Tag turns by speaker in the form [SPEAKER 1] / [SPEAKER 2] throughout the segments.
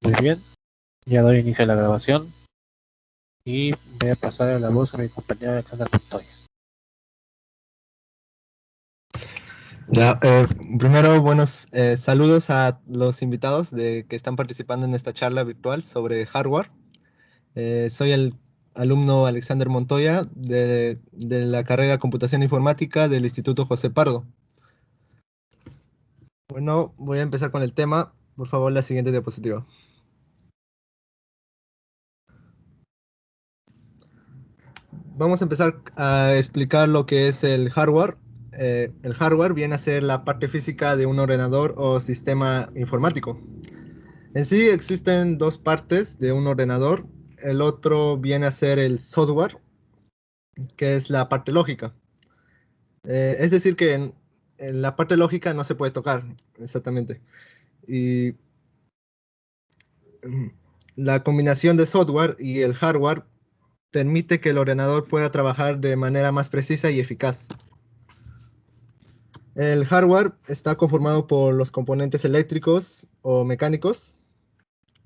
[SPEAKER 1] Muy bien, ya doy inicio a la grabación y voy a pasar la voz a mi compañero Alexander Montoya.
[SPEAKER 2] Ya, primero, buenos saludos a los invitados que están participando en esta charla virtual sobre hardware. Soy el alumno Alexander Montoya de la carrera Computación Informática del Instituto José Pardo. Bueno, voy a empezar con el tema. Por favor, la siguiente diapositiva. Vamos a empezar a explicar lo que es el hardware. El hardware viene a ser la parte física de un ordenador o sistema informático. En sí existen dos partes de un ordenador. El otro viene a ser el software, que es la parte lógica. Es decir, que en la parte lógica no se puede tocar, exactamente. Y la combinación de software y el hardware permite que el ordenador pueda trabajar de manera más precisa y eficaz. El hardware está conformado por los componentes eléctricos o mecánicos,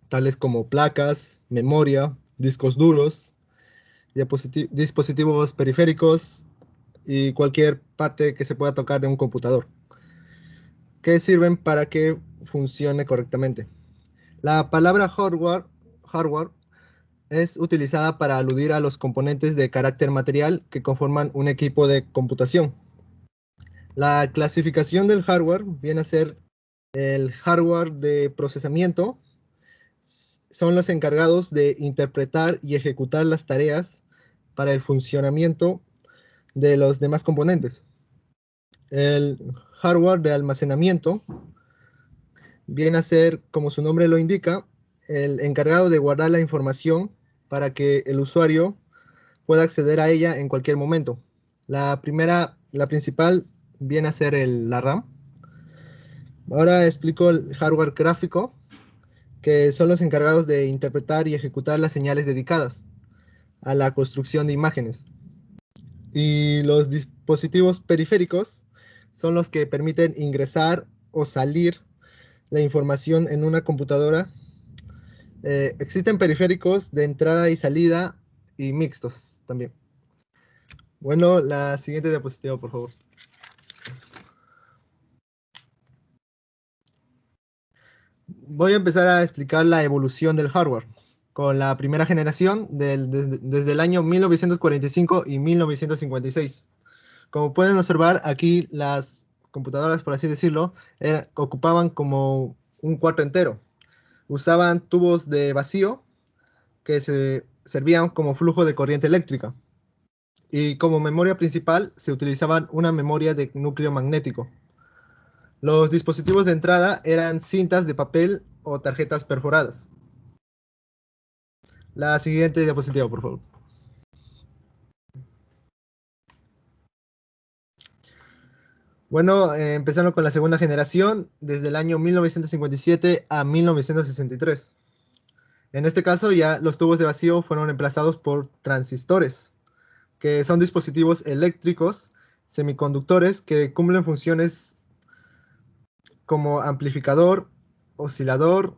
[SPEAKER 2] tales como placas, memoria, discos duros, dispositivos periféricos y cualquier parte que se pueda tocar de un computador, que sirven para que funcione correctamente. La palabra hardware es utilizada para aludir a los componentes de carácter material que conforman un equipo de computación. La clasificación del hardware viene a ser el hardware de procesamiento. Son los encargados de interpretar y ejecutar las tareas para el funcionamiento de los demás componentes. El hardware de almacenamiento viene a ser, como su nombre lo indica, el encargado de guardar la información para que el usuario pueda acceder a ella en cualquier momento. La principal viene a ser la RAM. Ahora explico el hardware gráfico, que son los encargados de interpretar y ejecutar las señales dedicadas a la construcción de imágenes. Y los dispositivos periféricos son los que permiten ingresar o salir la información en una computadora. Existen periféricos de entrada y salida y mixtos también. Bueno, la siguiente diapositiva, por favor. Voy a empezar a explicar la evolución del hardware con la primera generación desde el año 1945 y 1956. Como pueden observar, aquí las computadoras, por así decirlo, ocupaban como un cuarto entero. Usaban tubos de vacío que se servían como flujo de corriente eléctrica. Y como memoria principal se utilizaban una memoria de núcleo magnético. Los dispositivos de entrada eran cintas de papel o tarjetas perforadas. La siguiente diapositiva, por favor. Bueno, empezando con la segunda generación, desde el año 1957 a 1963. En este caso, ya los tubos de vacío fueron reemplazados por transistores, que son dispositivos eléctricos semiconductores que cumplen funciones como amplificador, oscilador,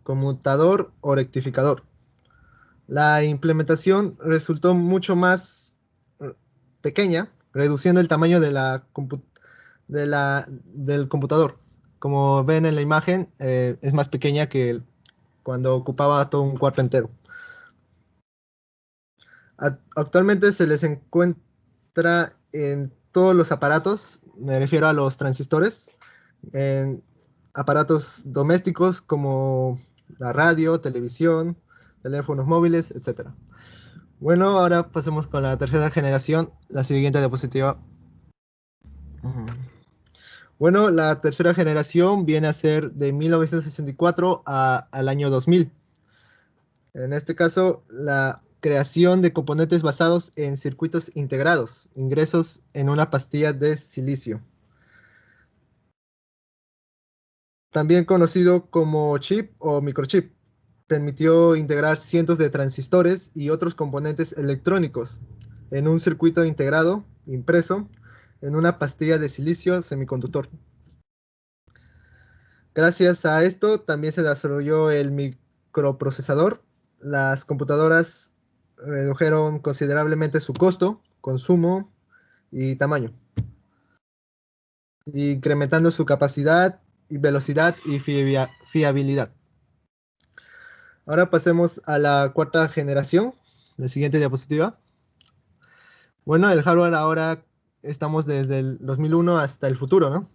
[SPEAKER 2] conmutador o rectificador. La implementación resultó mucho más pequeña, reduciendo el tamaño del computador. Como ven en la imagen, es más pequeña que cuando ocupaba todo un cuarto entero. Actualmente se les encuentra en todos los aparatos, me refiero a los transistores, en aparatos domésticos como la radio, televisión, teléfonos móviles, etc. Bueno, ahora pasemos con la tercera generación, la siguiente diapositiva. Bueno, la tercera generación viene a ser de 1964 al año 2000. En este caso, la creación de componentes basados en circuitos integrados, ingresos en una pastilla de silicio. También conocido como chip o microchip, permitió integrar cientos de transistores y otros componentes electrónicos en un circuito integrado, impreso, en una pastilla de silicio semiconductor. Gracias a esto también se desarrolló el microprocesador. Las computadoras redujeron considerablemente su costo, consumo y tamaño, incrementando su capacidad y velocidad y fiabilidad. Ahora pasemos a la cuarta generación, la siguiente diapositiva. Bueno, el hardware ahora estamos desde el 2001 hasta el futuro, ¿no?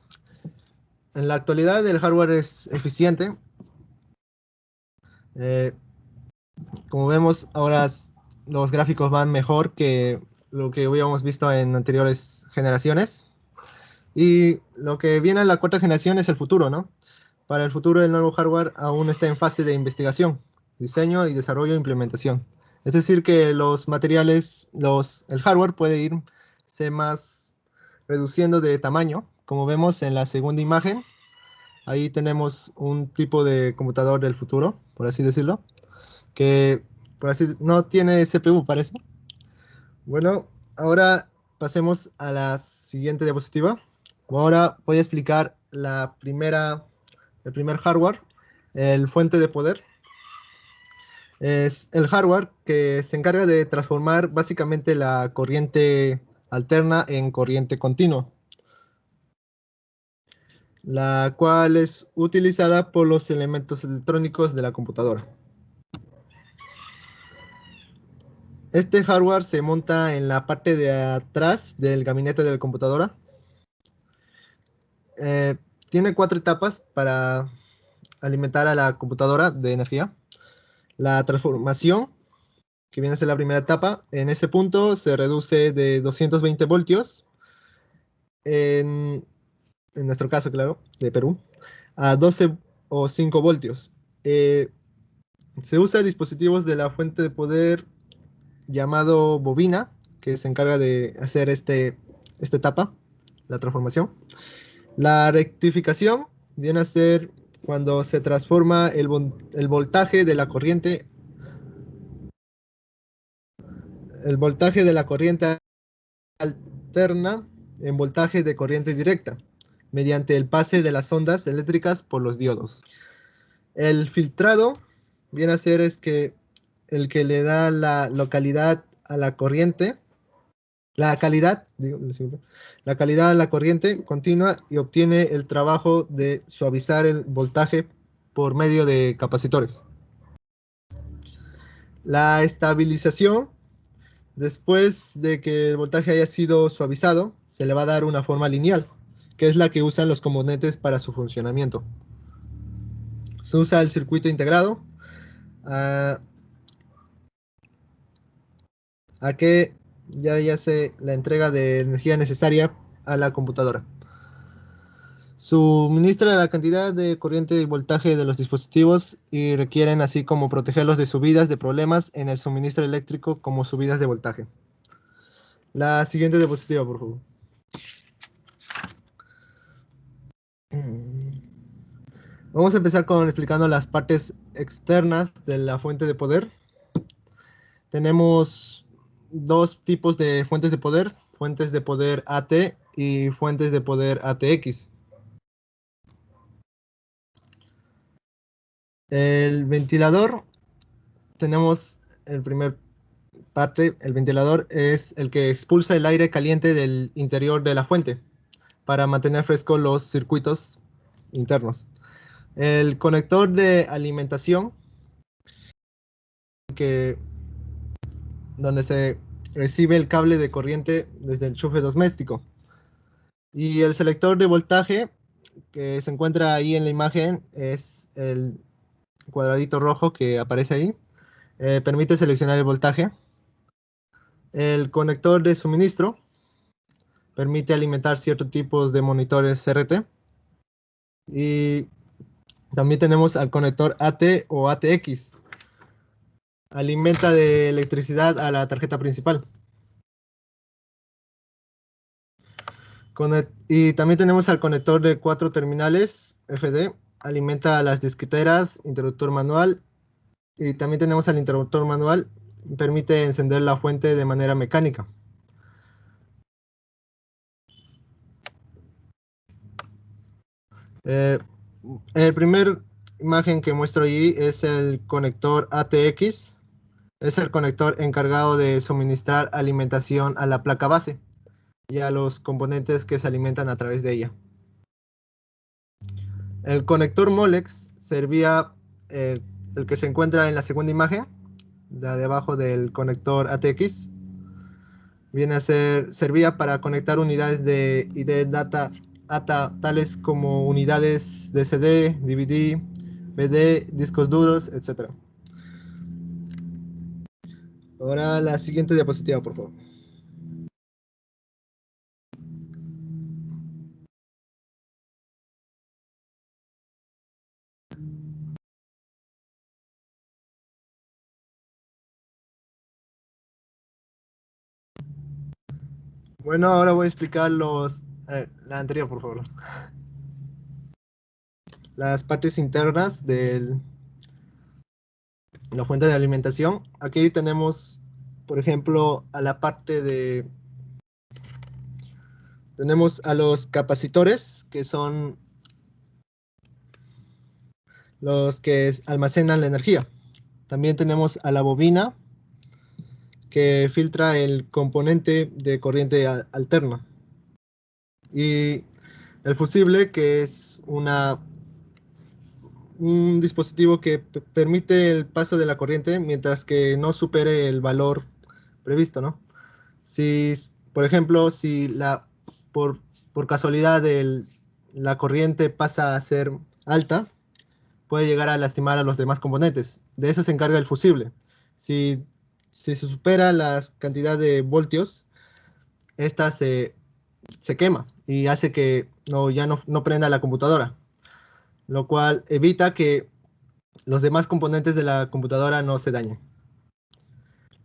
[SPEAKER 2] En la actualidad el hardware es eficiente. Eh, Como vemos, ahora los gráficos van mejor que lo que habíamos visto en anteriores generaciones. Y lo que viene en la cuarta generación es el futuro, ¿no? Para el futuro, el nuevo hardware aún está en fase de investigación, diseño y desarrollo e implementación. Es decir, que los materiales, el hardware puede irse más reduciendo de tamaño. Como vemos en la segunda imagen, ahí tenemos un tipo de computador del futuro, por así decirlo, que por así no tiene CPU, parece. Bueno, ahora pasemos a la siguiente diapositiva. Ahora voy a explicar el primer hardware, el fuente de poder. Es el hardware que se encarga de transformar básicamente la corriente alterna en corriente continua, la cual es utilizada por los elementos electrónicos de la computadora. Este hardware se monta en la parte de atrás del gabinete de la computadora. Eh, Tiene cuatro etapas para alimentar a la computadora de energía. La transformación, que viene a ser la primera etapa, en ese punto se reduce de 220 voltios, en, en nuestro caso, claro, de Perú, a 12 o 5 voltios. Eh, Se usa dispositivos de la fuente de poder llamado bobina, que se encarga de hacer esta etapa, la transformación. La rectificación viene a ser cuando se transforma el voltaje de la corriente, el voltaje de la corriente alterna en voltaje de corriente directa, mediante el pase de las ondas eléctricas por los diodos. El filtrado viene a ser el que le da la localidad a la corriente, la calidad, digo, la calidad a la corriente continua y obtiene el trabajo de suavizar el voltaje por medio de capacitores. La estabilización, después de que el voltaje haya sido suavizado, se le va a dar una forma lineal, que es la que usan los componentes para su funcionamiento. Se usa el circuito integrado a que ya se la entrega de energía necesaria a la computadora. Suministra la cantidad de corriente y voltaje de los dispositivos y requieren así como protegerlos de subidas de problemas en el suministro eléctrico como subidas de voltaje. La siguiente diapositiva, por favor. Vamos a empezar con explicando las partes externas de la fuente de poder. Tenemos dos tipos de fuentes de poder AT y fuentes de poder ATX. El ventilador, tenemos el primer parte, el ventilador es el que expulsa el aire caliente del interior de la fuente para mantener frescos los circuitos internos. El conector de alimentación, que, donde se recibe el cable de corriente desde el enchufe doméstico. Y el selector de voltaje, que se encuentra ahí en la imagen, es el cuadradito rojo que aparece ahí. Permite seleccionar el voltaje. El conector de suministro permite alimentar ciertos tipos de monitores CRT. Y también tenemos al conector AT o ATX. Alimenta de electricidad a la tarjeta principal. Y también tenemos al conector de 4 terminales FD. Alimenta a las disqueteras, interruptor manual. Y también tenemos al interruptor manual. Permite encender la fuente de manera mecánica. Eh, El primer imagen que muestro allí es el conector ATX. Es el conector encargado de suministrar alimentación a la placa base y a los componentes que se alimentan a través de ella. El conector Molex servía, el que se encuentra en la segunda imagen, la de abajo del conector ATX, servía para conectar unidades de ID data ATA, tales como unidades de CD, DVD, BD, discos duros, etc. Ahora la siguiente diapositiva, por favor. Bueno, ahora voy a explicar la anterior, por favor. Las partes internas de la fuente de alimentación. Aquí tenemos, por ejemplo, a la parte de... Tenemos a los capacitores, que son los que almacenan la energía. También tenemos a la bobina, que filtra el componente de corriente alterna. Y el fusible, que es un dispositivo que permite el paso de la corriente mientras que no supere el valor previsto, ¿no? Si, por ejemplo, si por, por casualidad la corriente pasa a ser alta, puede llegar a lastimar a los demás componentes. De eso se encarga el fusible. Si, si se supera la cantidad de voltios, esta se quema y hace que ya no prenda la computadora, lo cual evita que los demás componentes de la computadora no se dañen.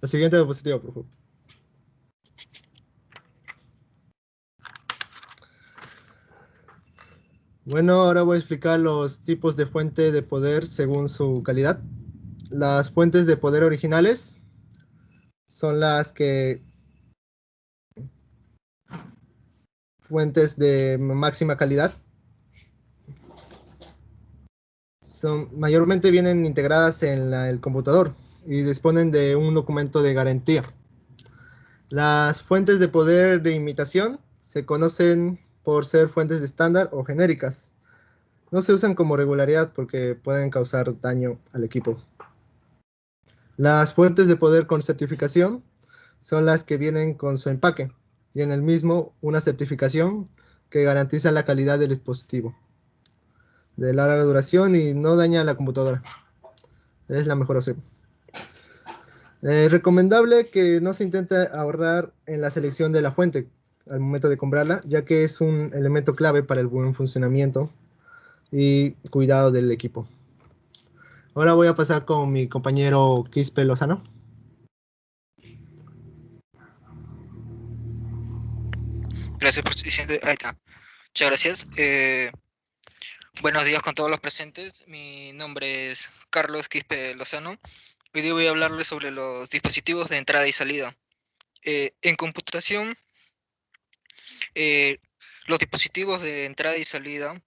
[SPEAKER 2] La siguiente diapositiva, por favor. Bueno, ahora voy a explicar los tipos de fuente de poder según su calidad. Las fuentes de poder originales son fuentes de máxima calidad. Mayormente vienen integradas en el computador y disponen de un documento de garantía. Las fuentes de poder de imitación se conocen por ser fuentes de estándar o genéricas. No se usan como regularidad porque pueden causar daño al equipo. Las fuentes de poder con certificación son las que vienen con su empaque y en el mismo una certificación que garantiza la calidad del dispositivo, de larga duración y no daña la computadora. Es la mejor opción. Recomendable que no se intente ahorrar en la selección de la fuente al momento de comprarla, ya que es un elemento clave para el buen funcionamiento y cuidado del equipo. Ahora voy a pasar con mi compañero Quispe Lozano.
[SPEAKER 3] Gracias por su diciendo. Ahí está. Muchas gracias. Buenos días con todos los presentes. Mi nombre es Carlos Quispe Lozano. Hoy día voy a hablarles sobre los dispositivos de entrada y salida. En computación, los dispositivos de entrada y salida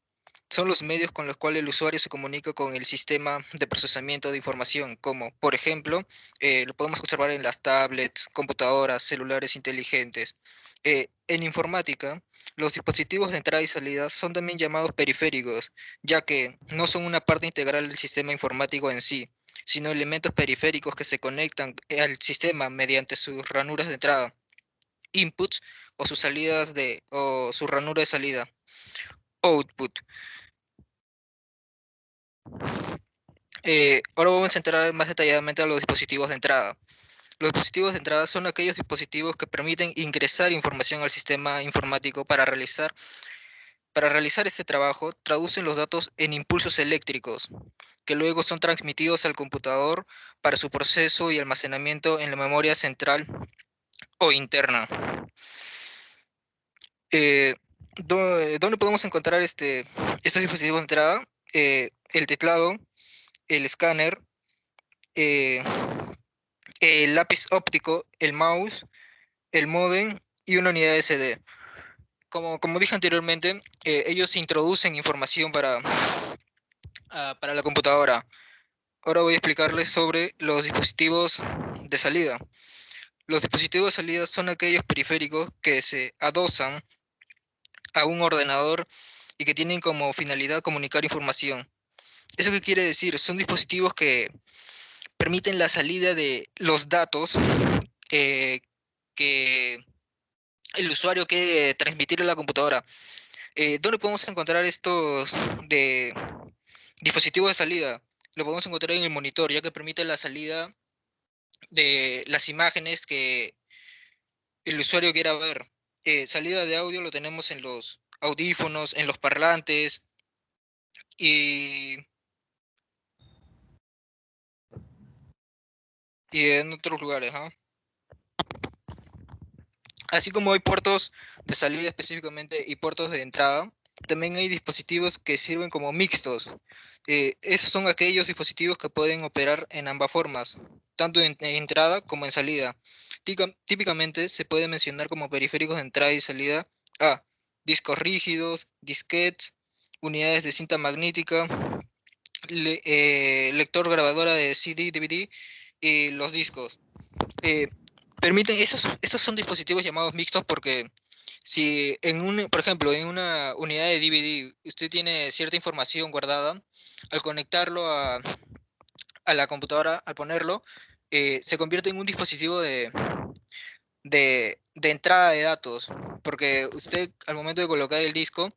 [SPEAKER 3] son los medios con los cuales el usuario se comunica con el sistema de procesamiento de información, como por ejemplo, lo podemos observar en las tablets, computadoras, celulares inteligentes. En informática, los dispositivos de entrada y salida son también llamados periféricos, ya que no son una parte integral del sistema informático en sí, sino elementos periféricos que se conectan al sistema mediante sus ranuras de entrada, inputs, o o su ranura de salida, output. Ahora vamos a entrar más detalladamente a los dispositivos de entrada. Los dispositivos de entrada son aquellos dispositivos que permiten ingresar información al sistema informático para realizar este trabajo. Traducen los datos en impulsos eléctricos, que luego son transmitidos al computador para su proceso y almacenamiento en la memoria central o interna. ¿Dónde podemos encontrar estos dispositivos de entrada? El teclado, el escáner, el lápiz óptico, el mouse, el módem y una unidad de CD. Como dije anteriormente, ellos introducen información para la computadora. Ahora voy a explicarles sobre los dispositivos de salida. Los dispositivos de salida son aquellos periféricos que se adosan a un ordenador y que tienen como finalidad comunicar información. ¿Eso qué quiere decir? Son dispositivos que permiten la salida de los datos que el usuario quiere transmitir a la computadora. ¿Dónde podemos encontrar estos dispositivos de salida? Lo podemos encontrar en el monitor, ya que permite la salida de las imágenes que el usuario quiera ver. Salida de audio lo tenemos en los audífonos, en los parlantes y en otros lugares, ¿ah? Así como hay puertos de salida específicamente y puertos de entrada, también hay dispositivos que sirven como mixtos. Esos son aquellos dispositivos que pueden operar en ambas formas, tanto en entrada como en salida. Típicamente se puede mencionar como periféricos de entrada y salida a discos rígidos, disquetes, unidades de cinta magnética, lector grabadora de CD, DVD y los discos. Permiten, estos son dispositivos llamados mixtos porque si por ejemplo, en una unidad de DVD usted tiene cierta información guardada, al conectarlo a la computadora, al ponerlo, se convierte en un dispositivo de entrada de datos, porque usted al momento de colocar el disco,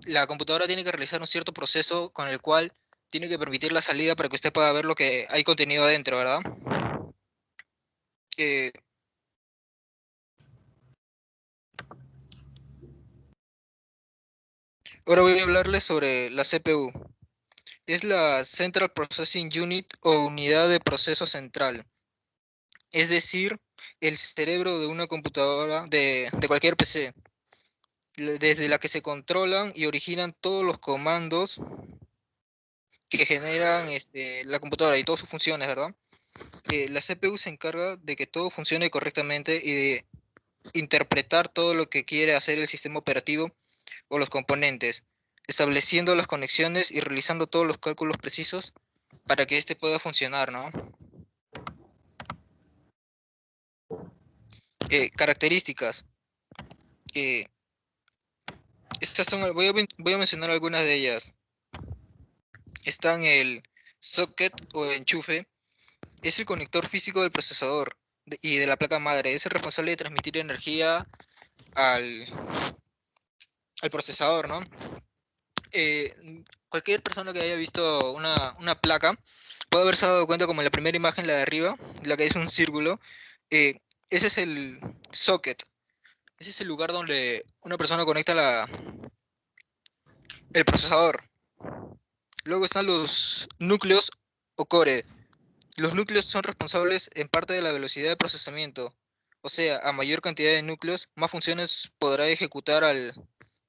[SPEAKER 3] la computadora tiene que realizar un cierto proceso con el cual tiene que permitir la salida para que usted pueda ver lo que hay contenido adentro, ¿verdad? Eh, Ahora voy a hablarles sobre la CPU. Es la Central Processing Unit o unidad de proceso central. Es decir, el cerebro de una computadora, de cualquier PC, desde la que se controlan y originan todos los comandos que generan la computadora y todas sus funciones, ¿verdad? La CPU se encarga de que todo funcione correctamente y de interpretar todo lo que quiere hacer el sistema operativo o los componentes, estableciendo las conexiones y realizando todos los cálculos precisos para que este pueda funcionar, ¿no? Características. Estas son, voy a mencionar algunas de ellas. Están el socket o enchufe, es el conector físico del procesador y de la placa madre. Es el responsable de transmitir energía al procesador, ¿no? Cualquier persona que haya visto una placa puede haberse dado cuenta, como en la primera imagen, la de arriba, la que es un círculo, ese es el socket. Ese es el lugar donde una persona conecta el procesador. Luego están los núcleos o core. Los núcleos son responsables en parte de la velocidad de procesamiento. O sea, a mayor cantidad de núcleos, más funciones podrá ejecutar al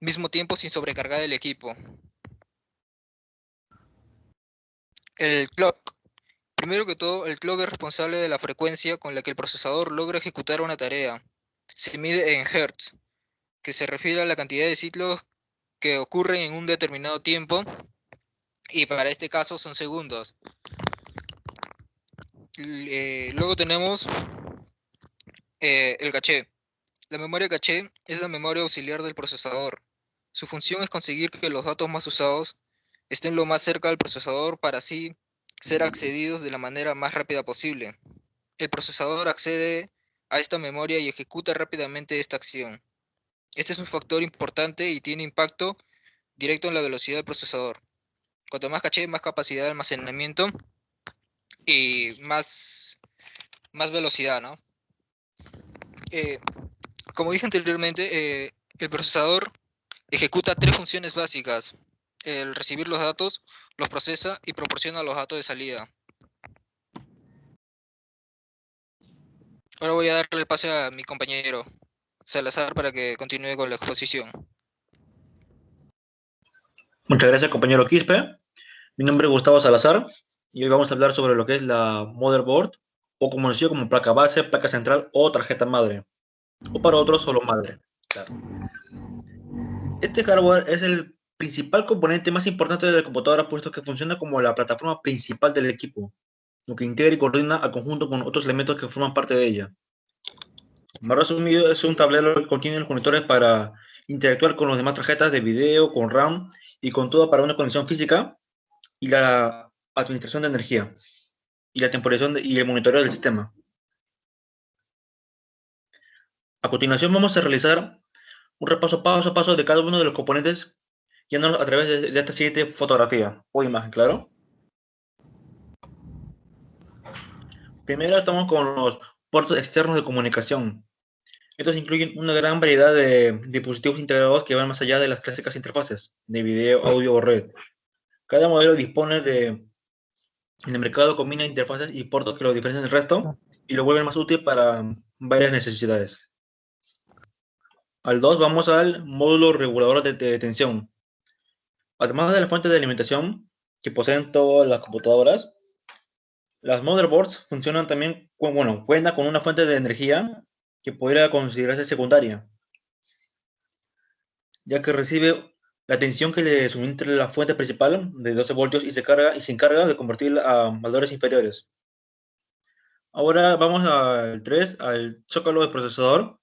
[SPEAKER 3] mismo tiempo sin sobrecargar el equipo. El clock. Primero que todo, el clock es responsable de la frecuencia con la que el procesador logra ejecutar una tarea. Se mide en Hertz, que se refiere a la cantidad de ciclos que ocurren en un determinado tiempo, y para este caso son segundos. Luego tenemos el caché. La memoria caché es la memoria auxiliar del procesador. Su función es conseguir que los datos más usados estén lo más cerca del procesador para así ser accedidos de la manera más rápida posible. El procesador accede a esta memoria y ejecuta rápidamente esta acción. Este es un factor importante y tiene impacto directo en la velocidad del procesador. Cuanto más caché, más capacidad de almacenamiento y más velocidad, ¿no? Como dije anteriormente, el procesador ejecuta tres funciones básicas: el recibir los datos, los procesa y proporciona los datos de salida. Ahora voy a darle el pase a mi compañero Salazar para que continúe con la exposición.
[SPEAKER 4] Muchas gracias, compañero Quispe. Mi nombre es Gustavo Salazar y hoy vamos a hablar sobre lo que es la motherboard, o como conocido como placa base, placa central o tarjeta madre, o para otros solo madre. Claro. Este hardware es el principal componente más importante de la computadora, puesto que funciona como la plataforma principal del equipo, lo que integra y coordina al conjunto con otros elementos que forman parte de ella. Más resumido, es un tablero que contiene los conectores para interactuar con las demás tarjetas de video, con RAM y con todo para una conexión física y la administración de energía y la temporización y el monitoreo del sistema. A continuación vamos a realizar un repaso paso a paso de cada uno de los componentes yéndonos a través de esta siguiente fotografía o imagen, claro. Primero estamos con los puertos externos de comunicación. Estos incluyen una gran variedad de dispositivos integrados que van más allá de las clásicas interfaces de video, audio o red. Cada modelo dispone en el mercado combina interfaces y puertos que lo diferencian del resto y lo vuelven más útil para varias necesidades. Al 2 vamos al módulo regulador de tensión. Además de la fuente de alimentación que poseen todas las computadoras, las motherboards funcionan también, cuentan con una fuente de energía que podría considerarse secundaria, ya que recibe la tensión que le suministra la fuente principal de 12 voltios y se encarga de convertirla a valores inferiores. Ahora vamos al 3, al zócalo de procesador,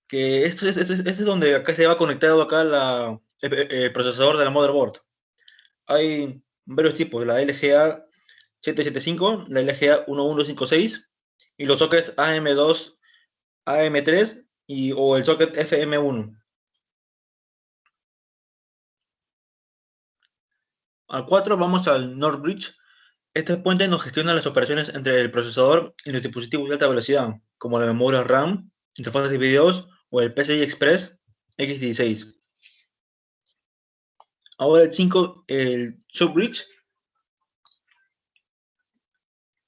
[SPEAKER 4] que esto es donde acá se va conectado acá el procesador de la motherboard. Hay varios tipos, la LGA 775, la LGA 1156 y los sockets AM2, AM3 o el socket FM1. Al 4 vamos al NOR Bridge. Este puente nos gestiona las operaciones entre el procesador y los dispositivos de alta velocidad, como la memoria RAM, interfaces de videos o el PCI Express X16. Ahora el 5, el Subbridge.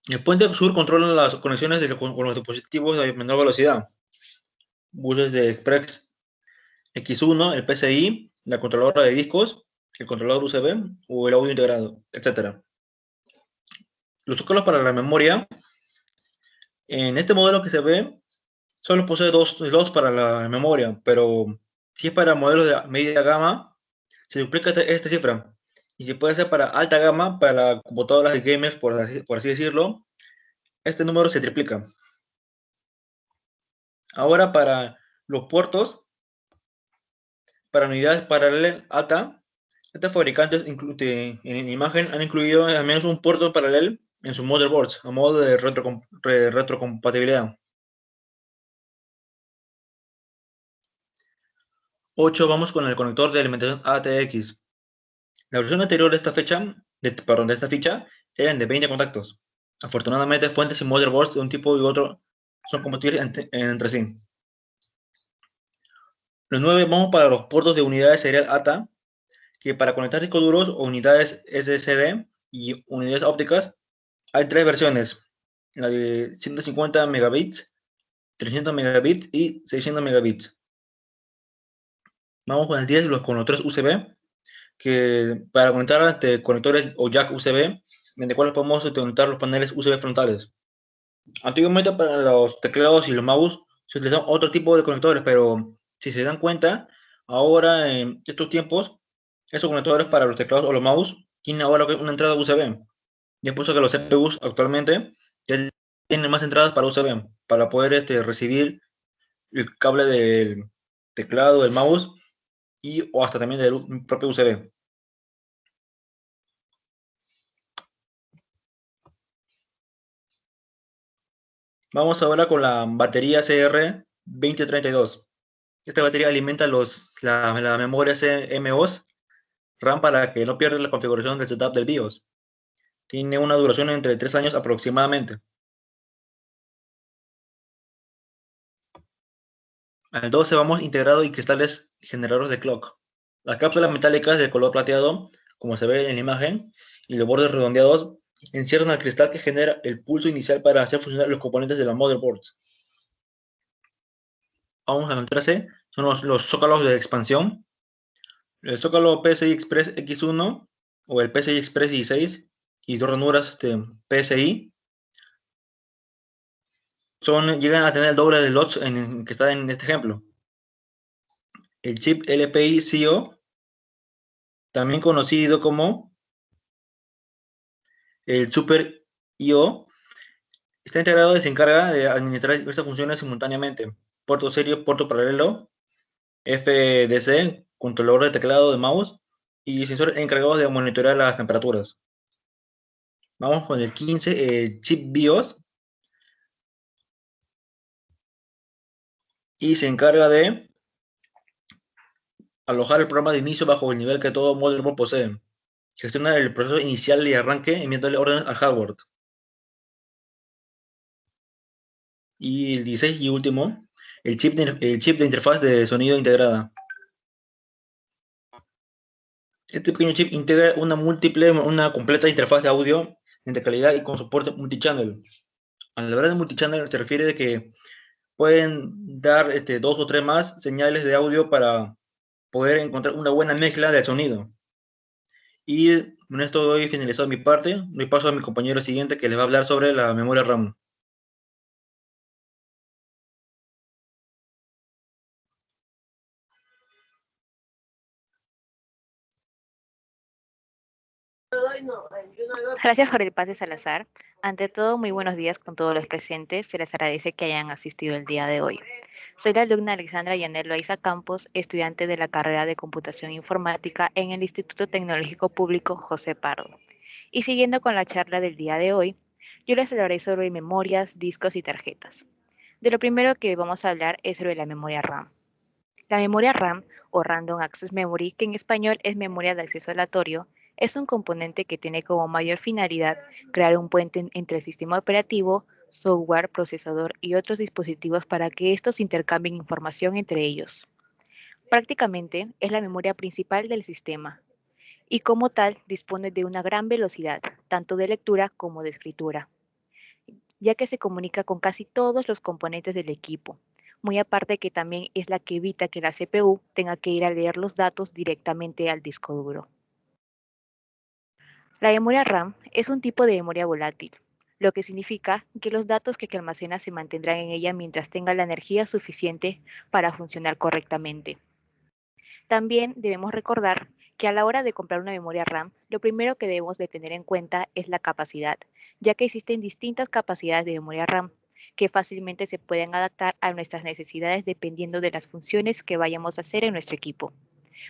[SPEAKER 4] El puente sur controla las conexiones con los dispositivos de menor velocidad. Buses de Express X1, el PCI, la controladora de discos, el controlador USB o el audio integrado, etc. Los zócalos para la memoria. En este modelo que se ve, solo posee dos slots para la memoria, pero si es para modelos de media gama, se duplica esta cifra. Y si puede ser para alta gama, para computadoras de gamers, por así decirlo, este número se triplica. Ahora para los puertos, para unidades paralelas ATA, estos fabricantes en imagen han incluido al menos un puerto paralelo en sus motherboards, a modo de retrocompatibilidad. 8, vamos con el conector de alimentación ATX. La versión anterior de esta ficha eran de 20 contactos. Afortunadamente, fuentes y motherboards de un tipo y otro son compatibles entre sí. Los 9 vamos para los puertos de unidades serial ATA, que para conectar discos duros o unidades SSD y unidades ópticas hay 3 versiones, la de 150 megabits, 300 megabits y 600 megabits. Vamos con el 10, los conectores USB, que para conectar conectores o jack USB, mediante cuales podemos conectar los paneles USB frontales. Antiguamente para los teclados y los mouse se utilizaban otro tipo de conectores, pero si se dan cuenta, ahora en estos tiempos, esos conectores para los teclados o los mouse tienen ahora una entrada USB. Y es por eso que los CPUs actualmente ya tienen más entradas para USB, para poder recibir el cable del teclado, del mouse o hasta también del propio USB. Vamos ahora con la batería CR2032. Esta batería alimenta la memoria CMOS RAM para que no pierda la configuración del setup del BIOS. Tiene una duración entre 3 años aproximadamente. Al 12 vamos integrado y cristales generadores de clock. Las cápsulas metálicas de color plateado, como se ve en la imagen, y los bordes redondeados encierran al cristal que genera el pulso inicial para hacer funcionar los componentes de la motherboards. Vamos al 13, son los zócalos de expansión. El zócalo PCI Express X1 o el PCI Express 16 y dos ranuras PCI llegan a tener el doble de slots que está en este ejemplo. El chip LPI-CIO, también conocido como el Super I/O, está integrado y se encarga de administrar diversas funciones simultáneamente. Puerto serio, puerto paralelo, FDC, controlador de teclado de mouse y sensores encargados de monitorear las temperaturas. Vamos con el 15, el chip BIOS, y se encarga de alojar el programa de inicio bajo el nivel que todo motherboard posee. Gestiona el proceso inicial y arranque enviándole órdenes al hardware. Y el 16 y último, el chip de interfaz de sonido integrada. Este pequeño chip integra una completa interfaz de audio de calidad y con soporte multichannel. Al hablar de multichannel se refiere de que pueden dar dos o tres más señales de audio para poder encontrar una buena mezcla de sonido. Y con esto doy finalizado mi parte. Doy paso a mi compañero siguiente que les va a hablar sobre la memoria RAM.
[SPEAKER 5] Gracias por el pase, Salazar. Ante todo, muy buenos días con todos los presentes. Se les agradece que hayan asistido el día de hoy. Soy la alumna Alexandra Yanel Loaiza Campos, estudiante de la carrera de Computación Informática en el Instituto Tecnológico Público José Pardo. Y siguiendo con la charla del día de hoy, yo les hablaré sobre memorias, discos y tarjetas. De lo primero que vamos a hablar es sobre la memoria RAM. La memoria RAM, o Random Access Memory, que en español es memoria de acceso aleatorio, es un componente que tiene como mayor finalidad crear un puente entre el sistema operativo, software, procesador y otros dispositivos para que estos intercambien información entre ellos. Prácticamente es la memoria principal del sistema y como tal dispone de una gran velocidad, tanto de lectura como de escritura, ya que se comunica con casi todos los componentes del equipo, muy aparte que también es la que evita que la CPU tenga que ir a leer los datos directamente al disco duro. La memoria RAM es un tipo de memoria volátil, lo que significa que los datos que almacena se mantendrán en ella mientras tenga la energía suficiente para funcionar correctamente. También debemos recordar que a la hora de comprar una memoria RAM, lo primero que debemos de tener en cuenta es la capacidad, ya que existen distintas capacidades de memoria RAM que fácilmente se pueden adaptar a nuestras necesidades dependiendo de las funciones que vayamos a hacer en nuestro equipo.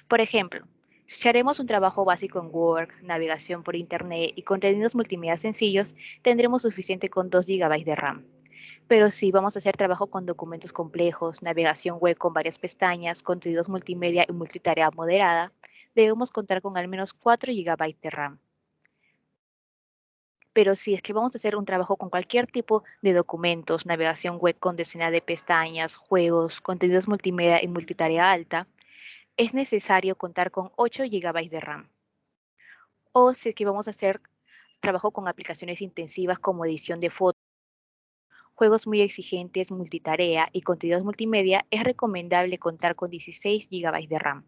[SPEAKER 5] Por ejemplo, si haremos un trabajo básico en Word, navegación por Internet y contenidos multimedia sencillos, tendremos suficiente con 2 GB de RAM. Pero si vamos a hacer trabajo con documentos complejos, navegación web con varias pestañas, contenidos multimedia y multitarea moderada, debemos contar con al menos 4 GB de RAM. Pero si es que vamos a hacer un trabajo con cualquier tipo de documentos, navegación web con decenas de pestañas, juegos, contenidos multimedia y multitarea alta, es necesario contar con 8 GB de RAM. O si es que vamos a hacer trabajo con aplicaciones intensivas como edición de fotos, juegos muy exigentes, multitarea y contenidos multimedia, es recomendable contar con 16 GB de RAM.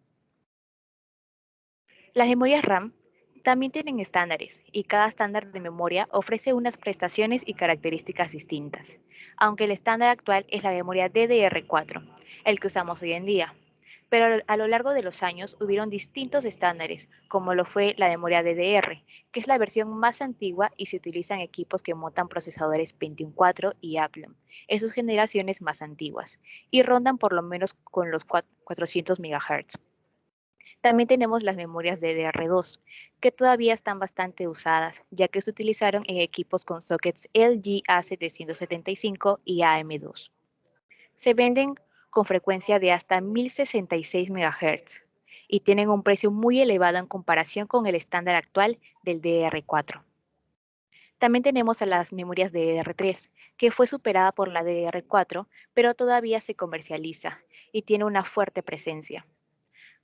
[SPEAKER 5] Las memorias RAM también tienen estándares y cada estándar de memoria ofrece unas prestaciones y características distintas, aunque el estándar actual es la memoria DDR4, el que usamos hoy en día. Pero a lo largo de los años hubieron distintos estándares, como lo fue la memoria DDR, que es la versión más antigua y se utiliza en equipos que montan procesadores Pentium 4 y Apple, en sus generaciones más antiguas, y rondan por lo menos con los 400 MHz. También tenemos las memorias DDR2, que todavía están bastante usadas, ya que se utilizaron en equipos con sockets LG A775 y AM2. Se venden con frecuencia de hasta 1066 MHz y tienen un precio muy elevado en comparación con el estándar actual del DDR4. También tenemos a las memorias DDR3, que fue superada por la DDR4, pero todavía se comercializa y tiene una fuerte presencia.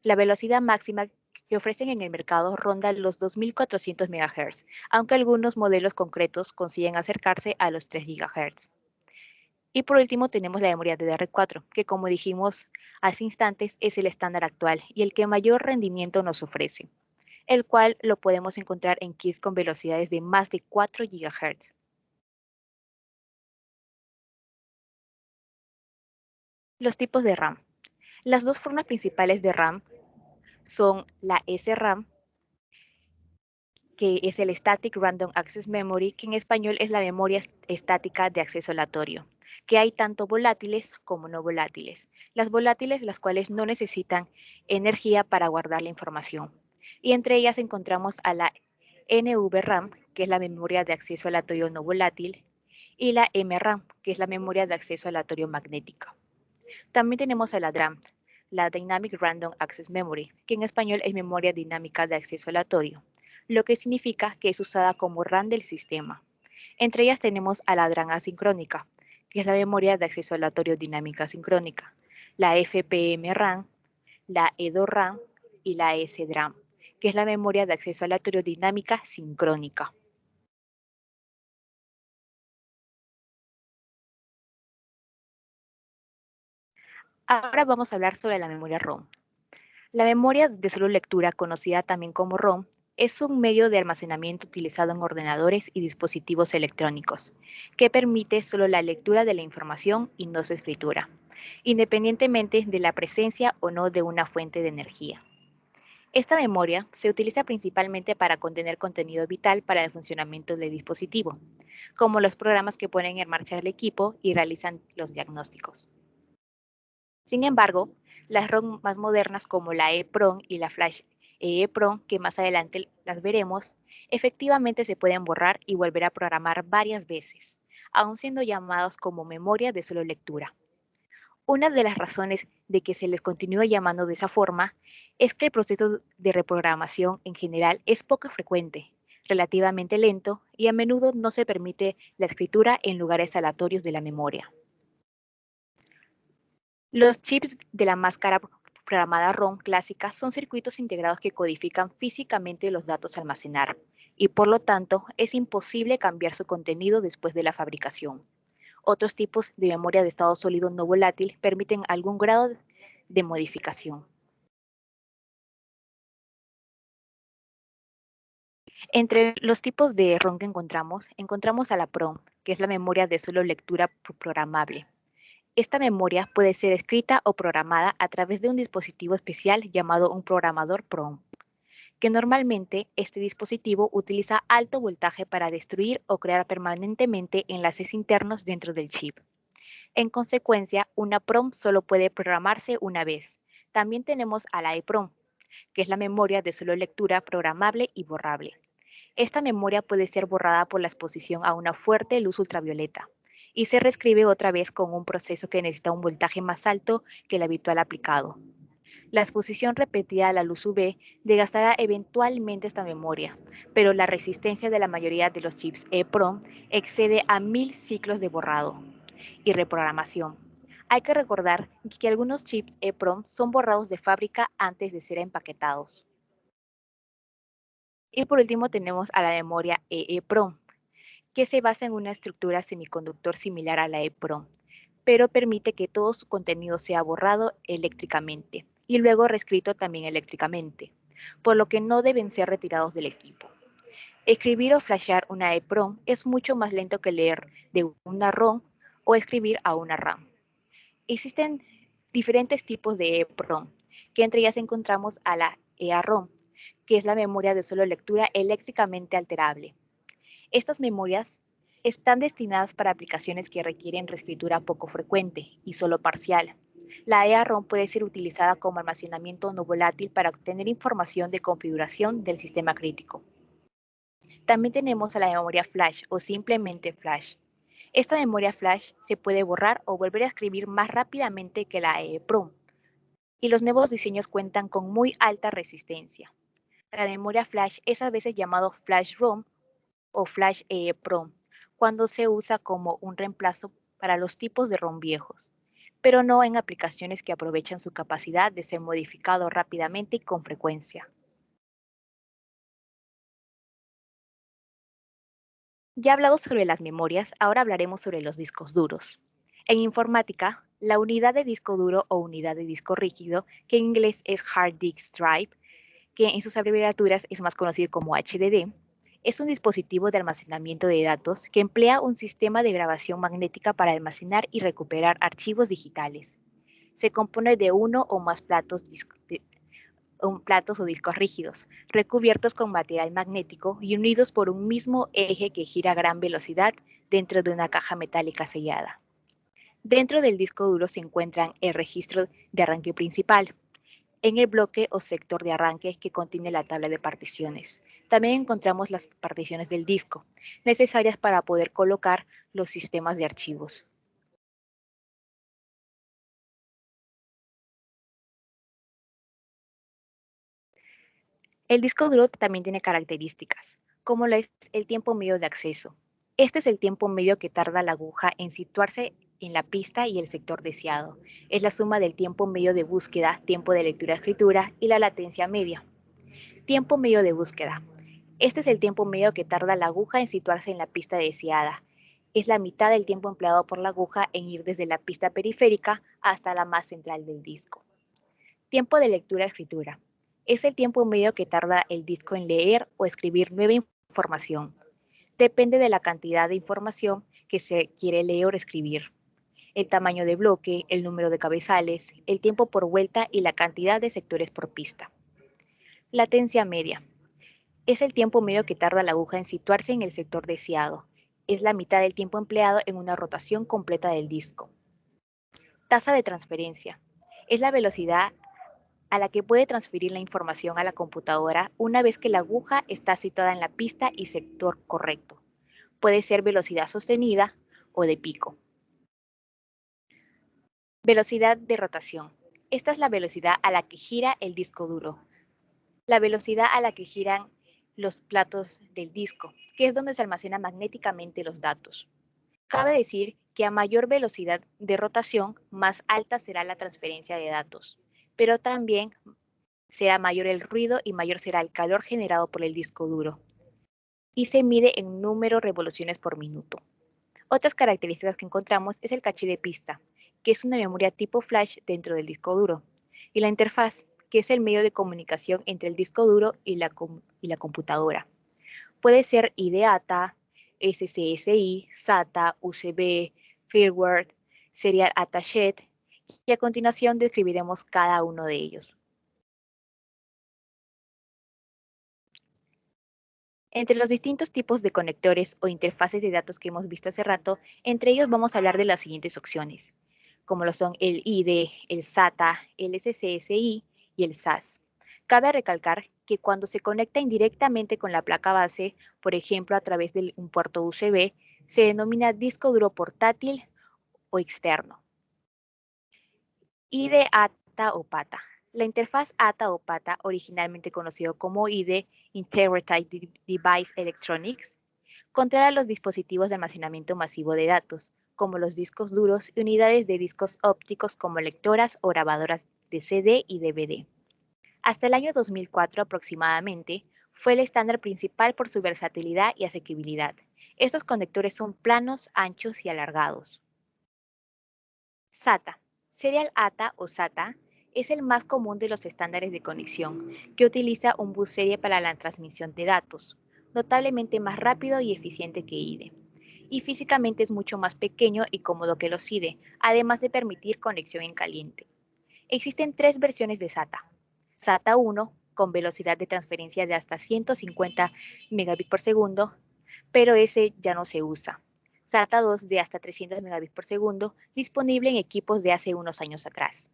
[SPEAKER 5] La velocidad máxima que ofrecen en el mercado ronda los 2400 MHz, aunque algunos modelos concretos consiguen acercarse a los 3 GHz. Y por último tenemos la memoria DDR4, que como dijimos hace instantes es el estándar actual y el que mayor rendimiento nos ofrece, el cual lo podemos encontrar en kits con velocidades de más de 4 GHz. Los tipos de RAM. Las dos formas principales de RAM son la SRAM, que es el Static Random Access Memory, que en español es la memoria estática de acceso aleatorio, que hay tanto volátiles como no volátiles. Las volátiles, las cuales no necesitan energía para guardar la información. Y entre ellas encontramos a la NVRAM, que es la memoria de acceso aleatorio no volátil, y la MRAM, que es la memoria de acceso aleatorio magnética. También tenemos a la DRAM, la Dynamic Random Access Memory, que en español es memoria dinámica de acceso aleatorio, lo que significa que es usada como RAM del sistema. Entre ellas tenemos a la DRAM asincrónica, que es la memoria de acceso aleatorio dinámica sincrónica, la FPM-RAM, la EDO-RAM y la SDRAM, que es la memoria de acceso aleatorio dinámica sincrónica. Ahora vamos a hablar sobre la memoria ROM. La memoria de solo lectura, conocida también como ROM, es un medio de almacenamiento utilizado en ordenadores y dispositivos electrónicos, que permite solo la lectura de la información y no su escritura, independientemente de la presencia o no de una fuente de energía. Esta memoria se utiliza principalmente para contener contenido vital para el funcionamiento del dispositivo, como los programas que ponen en marcha el equipo y realizan los diagnósticos. Sin embargo, las ROM más modernas como la EEPROM y la Flash EEPROM, que más adelante las veremos, efectivamente se pueden borrar y volver a programar varias veces, aun siendo llamados como memoria de solo lectura. Una de las razones de que se les continúe llamando de esa forma es que el proceso de reprogramación en general es poco frecuente, relativamente lento y a menudo no se permite la escritura en lugares aleatorios de la memoria. Los chips de la máscara programada ROM clásica son circuitos integrados que codifican físicamente los datos a almacenar y por lo tanto es imposible cambiar su contenido después de la fabricación. Otros tipos de memoria de estado sólido no volátil permiten algún grado de modificación. Entre los tipos de ROM que encontramos a la PROM, que es la memoria de solo lectura programable. Esta memoria puede ser escrita o programada a través de un dispositivo especial llamado un programador PROM, que normalmente este dispositivo utiliza alto voltaje para destruir o crear permanentemente enlaces internos dentro del chip. En consecuencia, una PROM solo puede programarse una vez. También tenemos a la EPROM, que es la memoria de solo lectura programable y borrable. Esta memoria puede ser borrada por la exposición a una fuerte luz ultravioleta y se reescribe otra vez con un proceso que necesita un voltaje más alto que el habitual aplicado. La exposición repetida a la luz UV desgastará eventualmente esta memoria, pero la resistencia de la mayoría de los chips EEPROM excede a 1000 ciclos de borrado y reprogramación. Hay que recordar que algunos chips EEPROM son borrados de fábrica antes de ser empaquetados. Y por último tenemos a la memoria EEPROM, que se basa en una estructura semiconductor similar a la EEPROM, pero permite que todo su contenido sea borrado eléctricamente y luego reescrito también eléctricamente, por lo que no deben ser retirados del equipo. Escribir o flashear una EEPROM es mucho más lento que leer de una ROM o escribir a una RAM. Existen diferentes tipos de EEPROM, que entre ellas encontramos a la EAROM, que es la memoria de solo lectura eléctricamente alterable. Estas memorias están destinadas para aplicaciones que requieren reescritura poco frecuente y solo parcial. La EAROM puede ser utilizada como almacenamiento no volátil para obtener información de configuración del sistema crítico. También tenemos a la memoria flash o simplemente flash. Esta memoria flash se puede borrar o volver a escribir más rápidamente que la EEPROM, y los nuevos diseños cuentan con muy alta resistencia. La memoria flash es a veces llamado flash ROM o flash EEPROM, cuando se usa como un reemplazo para los tipos de ROM viejos, pero no en aplicaciones que aprovechan su capacidad de ser modificado rápidamente y con frecuencia. Ya hablado sobre las memorias, ahora hablaremos sobre los discos duros. En informática, la unidad de disco duro o unidad de disco rígido, que en inglés es Hard Disk Drive, que en sus abreviaturas es más conocido como HDD, es un dispositivo de almacenamiento de datos que emplea un sistema de grabación magnética para almacenar y recuperar archivos digitales. Se compone de uno o más platos o discos rígidos, recubiertos con material magnético y unidos por un mismo eje que gira a gran velocidad dentro de una caja metálica sellada. Dentro del disco duro se encuentran el registro de arranque principal, en el bloque o sector de arranque que contiene la tabla de particiones. También encontramos las particiones del disco, necesarias para poder colocar los sistemas de archivos. El disco duro también tiene características, como lo es el tiempo medio de acceso. Este es el tiempo medio que tarda la aguja en situarse en la pista y el sector deseado. Es la suma del tiempo medio de búsqueda, tiempo de lectura-escritura y la latencia media. Tiempo medio de búsqueda. Este es el tiempo medio que tarda la aguja en situarse en la pista deseada. Es la mitad del tiempo empleado por la aguja en ir desde la pista periférica hasta la más central del disco. Tiempo de lectura-escritura. Es el tiempo medio que tarda el disco en leer o escribir nueva información. Depende de la cantidad de información que se quiere leer o escribir. El tamaño de bloque, el número de cabezales, el tiempo por vuelta y la cantidad de sectores por pista. Latencia media. Es el tiempo medio que tarda la aguja en situarse en el sector deseado. Es la mitad del tiempo empleado en una rotación completa del disco. Tasa de transferencia. Es la velocidad a la que puede transferir la información a la computadora una vez que la aguja está situada en la pista y sector correcto. Puede ser velocidad sostenida o de pico. Velocidad de rotación. Esta es la velocidad a la que gira el disco duro. La velocidad a la que giran los platos del disco, que es donde se almacenan magnéticamente los datos. Cabe decir que a mayor velocidad de rotación, más alta será la transferencia de datos, pero también será mayor el ruido y mayor será el calor generado por el disco duro, y se mide en número de revoluciones por minuto. Otras características que encontramos es el caché de pista, que es una memoria tipo flash dentro del disco duro, y la interfaz, que es el medio de comunicación entre el disco duro y la computadora. Puede ser IDE-ATA, SCSI, SATA, USB, firmware, Serial Attached, y a continuación describiremos cada uno de ellos. Entre los distintos tipos de conectores o interfaces de datos que hemos visto hace rato, entre ellos vamos a hablar de las siguientes opciones, como lo son el IDE, el SATA, el SCSI y el SAS. Cabe recalcar que cuando se conecta indirectamente con la placa base, por ejemplo a través de un puerto USB, se denomina disco duro portátil o externo. IDE, ATA o PATA. La interfaz ATA o PATA, originalmente conocido como IDE, Integrated Device Electronics, controla los dispositivos de almacenamiento masivo de datos, como los discos duros y unidades de discos ópticos como lectoras o grabadoras de CD y DVD. Hasta el año 2004 aproximadamente, fue el estándar principal por su versatilidad y asequibilidad. Estos conectores son planos, anchos y alargados. SATA. Serial ATA o SATA es el más común de los estándares de conexión, que utiliza un bus serie para la transmisión de datos, notablemente más rápido y eficiente que IDE. Y físicamente es mucho más pequeño y cómodo que los IDE, además de permitir conexión en caliente. Existen tres versiones de SATA. SATA 1, con velocidad de transferencia de hasta 150 megabits por segundo, pero ese ya no se usa. SATA 2 de hasta 300 megabits por segundo, disponible en equipos de hace unos años atrás.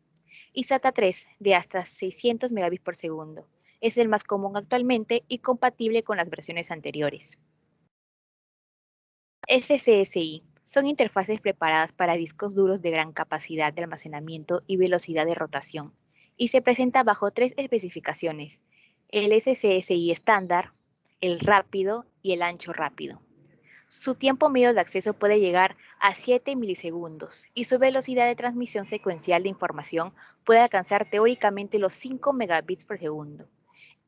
[SPEAKER 5] Y SATA 3 de hasta 600 megabits por segundo. Es el más común actualmente y compatible con las versiones anteriores. SCSI. Son interfaces preparadas para discos duros de gran capacidad de almacenamiento y velocidad de rotación, y se presenta bajo tres especificaciones: el SCSI estándar, el rápido y el ancho rápido. Su tiempo medio de acceso puede llegar a 7 milisegundos y su velocidad de transmisión secuencial de información puede alcanzar teóricamente los 5 megabits por segundo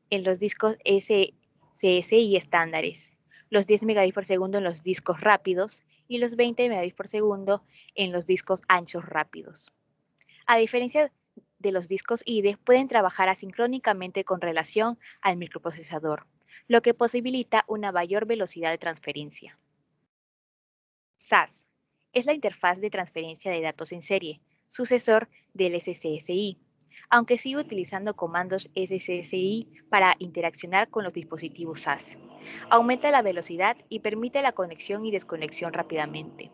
[SPEAKER 5] en los discos SCSI estándares, los 10 megabits por segundo en los discos rápidos y los 20 megabits por segundo en los discos anchos rápidos. A diferencia de los discos IDE, pueden trabajar asincrónicamente con relación al microprocesador, lo que posibilita una mayor velocidad de transferencia. SAS es la interfaz de transferencia de datos en serie. sucesor del SCSI, aunque sigue utilizando comandos SCSI para interaccionar con los dispositivos SAS. Aumenta la velocidad y permite la conexión y desconexión rápidamente.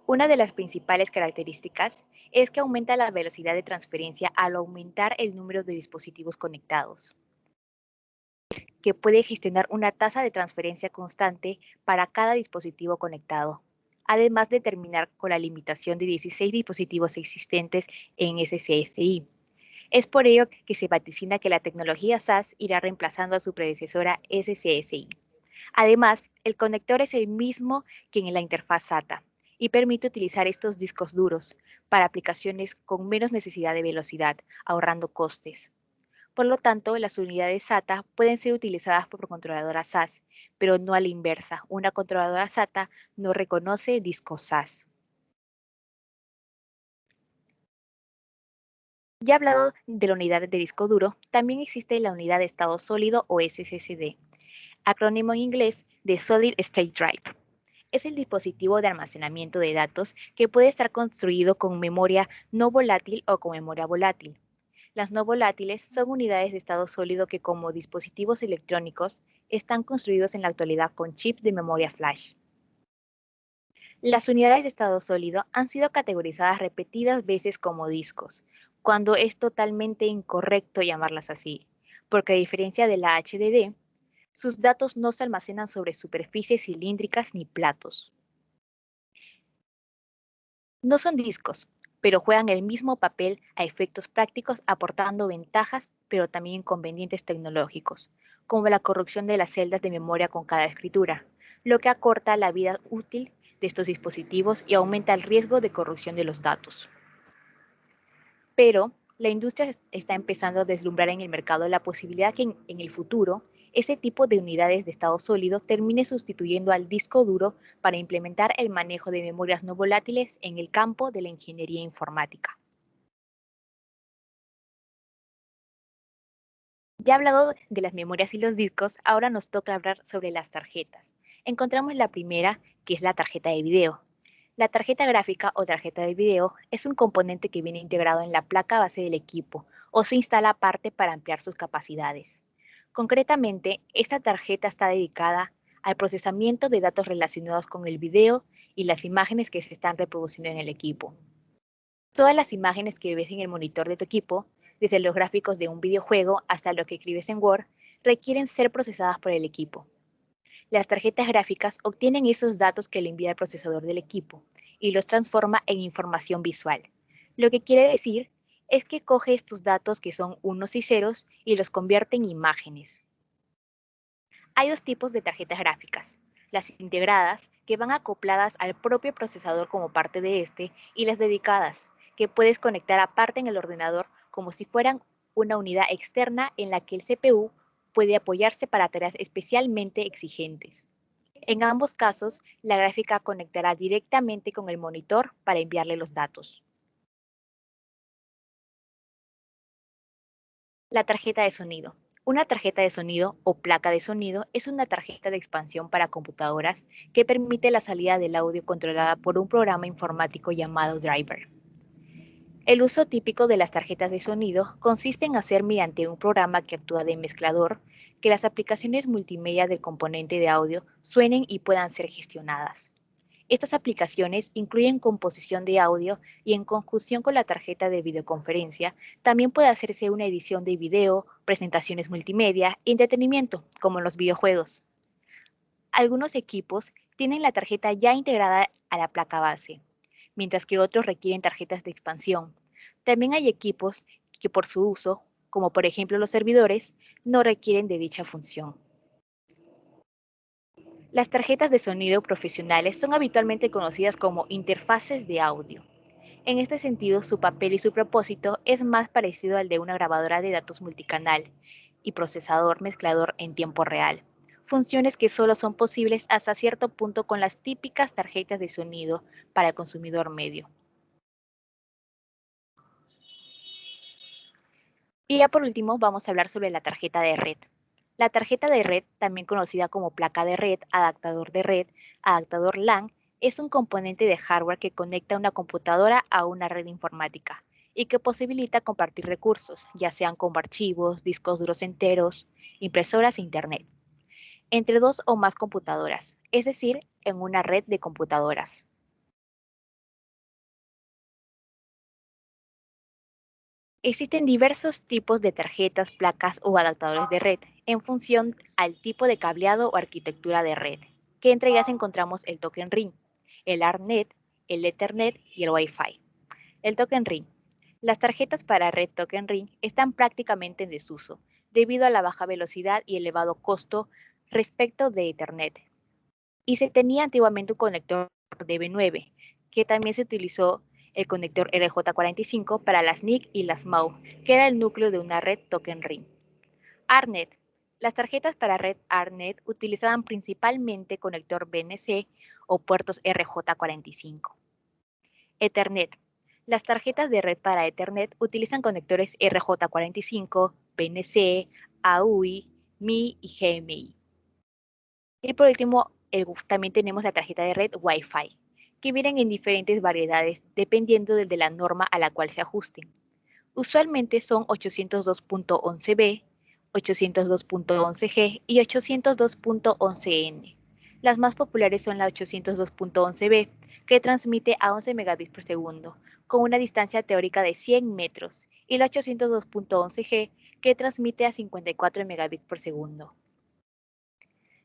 [SPEAKER 5] Una de las principales características es que aumenta la velocidad de transferencia al aumentar el número de dispositivos conectados, que puede gestionar una tasa de transferencia constante para cada dispositivo conectado, además de terminar con la limitación de 16 dispositivos existentes en SCSI. Es por ello que se vaticina que la tecnología SAS irá reemplazando a su predecesora SCSI. Además, el conector es el mismo que en la interfaz SATA y permite utilizar estos discos duros para aplicaciones con menos necesidad de velocidad, ahorrando costes. Por lo tanto, las unidades SATA pueden ser utilizadas por controladoras SAS, pero no a la inversa. Una controladora SATA no reconoce discos SAS. Ya hablado de la unidad de disco duro, también existe la unidad de estado sólido o SSD, acrónimo en inglés de Solid State Drive. Es el dispositivo de almacenamiento de datos que puede estar construido con memoria no volátil o con memoria volátil. Las no volátiles son unidades de estado sólido que como dispositivos electrónicos están construidos en la actualidad con chips de memoria flash. Las unidades de estado sólido han sido categorizadas repetidas veces como discos, cuando es totalmente incorrecto llamarlas así, porque a diferencia de la HDD, sus datos no se almacenan sobre superficies cilíndricas ni platos. No son discos, pero juegan el mismo papel a efectos prácticos aportando ventajas, pero también inconvenientes tecnológicos, como la corrupción de las celdas de memoria con cada escritura, lo que acorta la vida útil de estos dispositivos y aumenta el riesgo de corrupción de los datos. Pero la industria está empezando a deslumbrar en el mercado la posibilidad que en el futuro ese tipo de unidades de estado sólido termine sustituyendo al disco duro para implementar el manejo de memorias no volátiles en el campo de la ingeniería informática. Ya hablado de las memorias y los discos, ahora nos toca hablar sobre las tarjetas. Encontramos la primera, que es la tarjeta de video. La tarjeta gráfica o tarjeta de video es un componente que viene integrado en la placa base del equipo o se instala aparte para ampliar sus capacidades. Concretamente, esta tarjeta está dedicada al procesamiento de datos relacionados con el video y las imágenes que se están reproduciendo en el equipo. Todas las imágenes que ves en el monitor de tu equipo, desde los gráficos de un videojuego hasta lo que escribes en Word, requieren ser procesadas por el equipo. Las tarjetas gráficas obtienen esos datos que le envía el procesador del equipo y los transforma en información visual. Lo que quiere decir es que coge estos datos que son unos y ceros y los convierte en imágenes. Hay dos tipos de tarjetas gráficas, las integradas, que van acopladas al propio procesador como parte de este, y las dedicadas, que puedes conectar aparte en el ordenador como si fueran una unidad externa en la que el CPU puede apoyarse para tareas especialmente exigentes. En ambos casos, la gráfica conectará directamente con el monitor para enviarle los datos. La tarjeta de sonido. Una tarjeta de sonido o placa de sonido es una tarjeta de expansión para computadoras que permite la salida del audio controlada por un programa informático llamado driver. El uso típico de las tarjetas de sonido consiste en hacer mediante un programa que actúa de mezclador que las aplicaciones multimedia del componente de audio suenen y puedan ser gestionadas. Estas aplicaciones incluyen composición de audio y en conjunción con la tarjeta de videoconferencia, también puede hacerse una edición de video, presentaciones multimedia y entretenimiento, como en los videojuegos. Algunos equipos tienen la tarjeta ya integrada a la placa base, mientras que otros requieren tarjetas de expansión. También hay equipos que por su uso, como por ejemplo los servidores, no requieren de dicha función. Las tarjetas de sonido profesionales son habitualmente conocidas como interfaces de audio. En este sentido, su papel y su propósito es más parecido al de una grabadora de datos multicanal y procesador mezclador en tiempo real, funciones que solo son posibles hasta cierto punto con las típicas tarjetas de sonido para el consumidor medio. Y ya por último, vamos a hablar sobre la tarjeta de red. La tarjeta de red, también conocida como placa de red, adaptador LAN, es un componente de hardware que conecta una computadora a una red informática y que posibilita compartir recursos, ya sean como archivos, discos duros enteros, impresoras e Internet, entre dos o más computadoras, es decir, en una red de computadoras. Existen diversos tipos de tarjetas, placas o adaptadores de red en función al tipo de cableado o arquitectura de red, que entre ellas encontramos el token ring, el ARNet, el Ethernet y el Wi-Fi. El token ring. Las tarjetas para red token ring están prácticamente en desuso, debido a la baja velocidad y elevado costo respecto de Ethernet. Y se tenía antiguamente un conector DB9, que también se utilizó el conector RJ45 para las NIC y las MAU, que era el núcleo de una red token ring. ARNet. Las tarjetas para red ARNet utilizaban principalmente conector BNC o puertos RJ45. Ethernet. Las tarjetas de red para Ethernet utilizan conectores RJ45, BNC, AUI, MI y GMI. Y por último, también tenemos la tarjeta de red Wi-Fi, que vienen en diferentes variedades dependiendo de la norma a la cual se ajusten. Usualmente son 802.11b, 802.11g y 802.11n. Las más populares son la 802.11b, que transmite a 11 megabits por segundo, con una distancia teórica de 100 metros, y la 802.11g, que transmite a 54 megabits por segundo.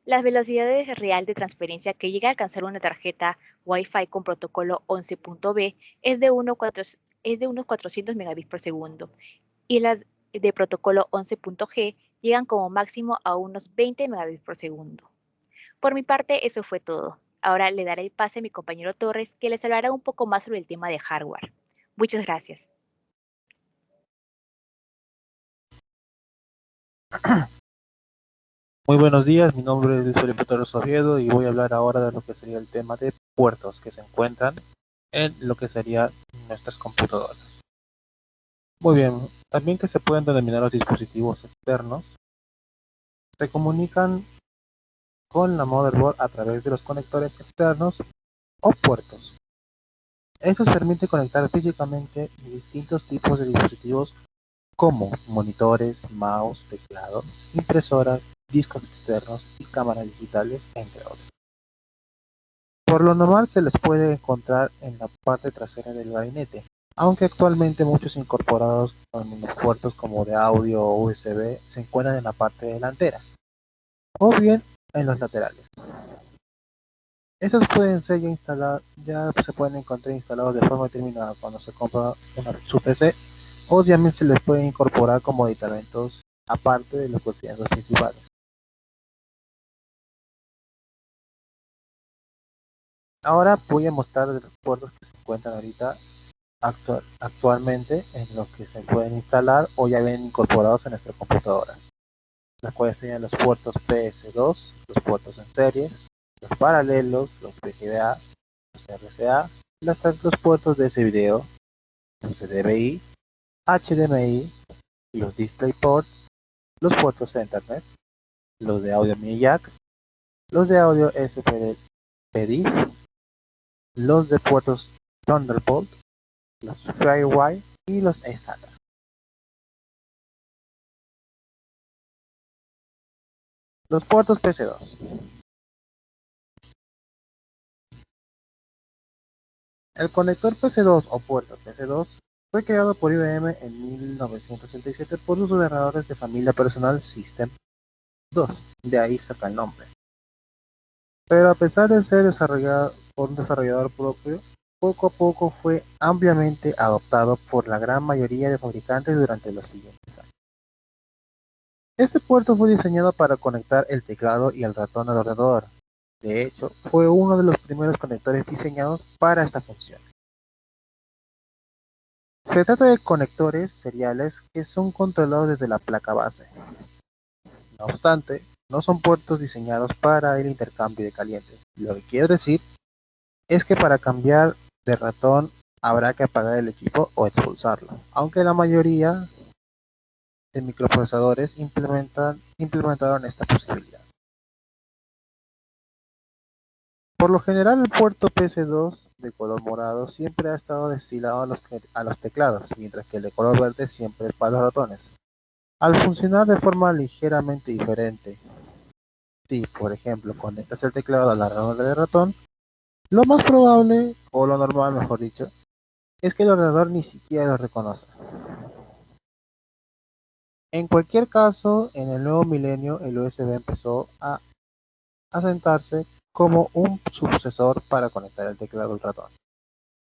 [SPEAKER 5] Las velocidades real de transferencia que llega a alcanzar una tarjeta Wi-Fi con protocolo 11.b es de unos 400 megabits por segundo, y las de protocolo 11.g llegan como máximo a unos 20 megabits por segundo. Por mi parte, eso fue todo. Ahora le daré el pase a mi compañero Torres, que les hablará un poco más sobre el tema de hardware. Muchas gracias.
[SPEAKER 1] Muy buenos días, mi nombre es Luis Felipe Torres Oviedo y voy a hablar ahora de lo que sería el tema de puertos que se encuentran en lo que serían nuestras computadoras. Muy bien, también que se pueden denominar los dispositivos externos, se comunican con la motherboard a través de los conectores externos o puertos. Estos permiten conectar físicamente distintos tipos de dispositivos como monitores, mouse, teclado, impresoras, discos externos y cámaras digitales, entre otros. Por lo normal se les puede encontrar en la parte trasera del gabinete, aunque actualmente muchos incorporados con los puertos como de audio o USB se encuentran en la parte delantera, o bien en los laterales. Estos pueden ser ya se pueden encontrar instalados de forma determinada cuando se compra su PC, o también se les puede incorporar como aditamentos aparte de los contenidos principales. Ahora voy a mostrar los puertos que se encuentran ahorita actualmente en los que se pueden instalar o ya vienen incorporados en nuestra computadora, las cuales serían los puertos PS2, los puertos en serie, los paralelos, los VGA, los RCA, los puertos de ese video, los de DVI, HDMI, los DisplayPorts, los puertos Ethernet, los de audio mini jack, los de audio SPD, los de puertos Thunderbolt, los FireWire y los eSATA. Los puertos PC2. El conector PC2 o puerto PC2 fue creado por IBM en 1987 por sus ordenadores de familia personal System 2, de ahí saca el nombre. Pero a pesar de ser desarrollado por un desarrollador propio, poco a poco fue ampliamente adoptado por la gran mayoría de fabricantes durante los siguientes años. Este puerto fue diseñado para conectar el teclado y el ratón al ordenador. De hecho, fue uno de los primeros conectores diseñados para esta función. Se trata de conectores seriales que son controlados desde la placa base. No obstante, no son puertos diseñados para el intercambio de caliente. Lo que quiero decir es que para cambiar de ratón habrá que apagar el equipo o expulsarlo, aunque la mayoría de microprocesadores implementaron esta posibilidad. Por lo general, el puerto PS2 de color morado siempre ha estado destinado a los teclados, mientras que el de color verde siempre es para los ratones. Al funcionar de forma ligeramente diferente, si por ejemplo conectas el teclado a la rama del ratón, lo más probable, o lo normal mejor dicho, es que el ordenador ni siquiera lo reconozca. En cualquier caso, en el nuevo milenio el USB empezó a asentarse como un sucesor para conectar el teclado al ratón.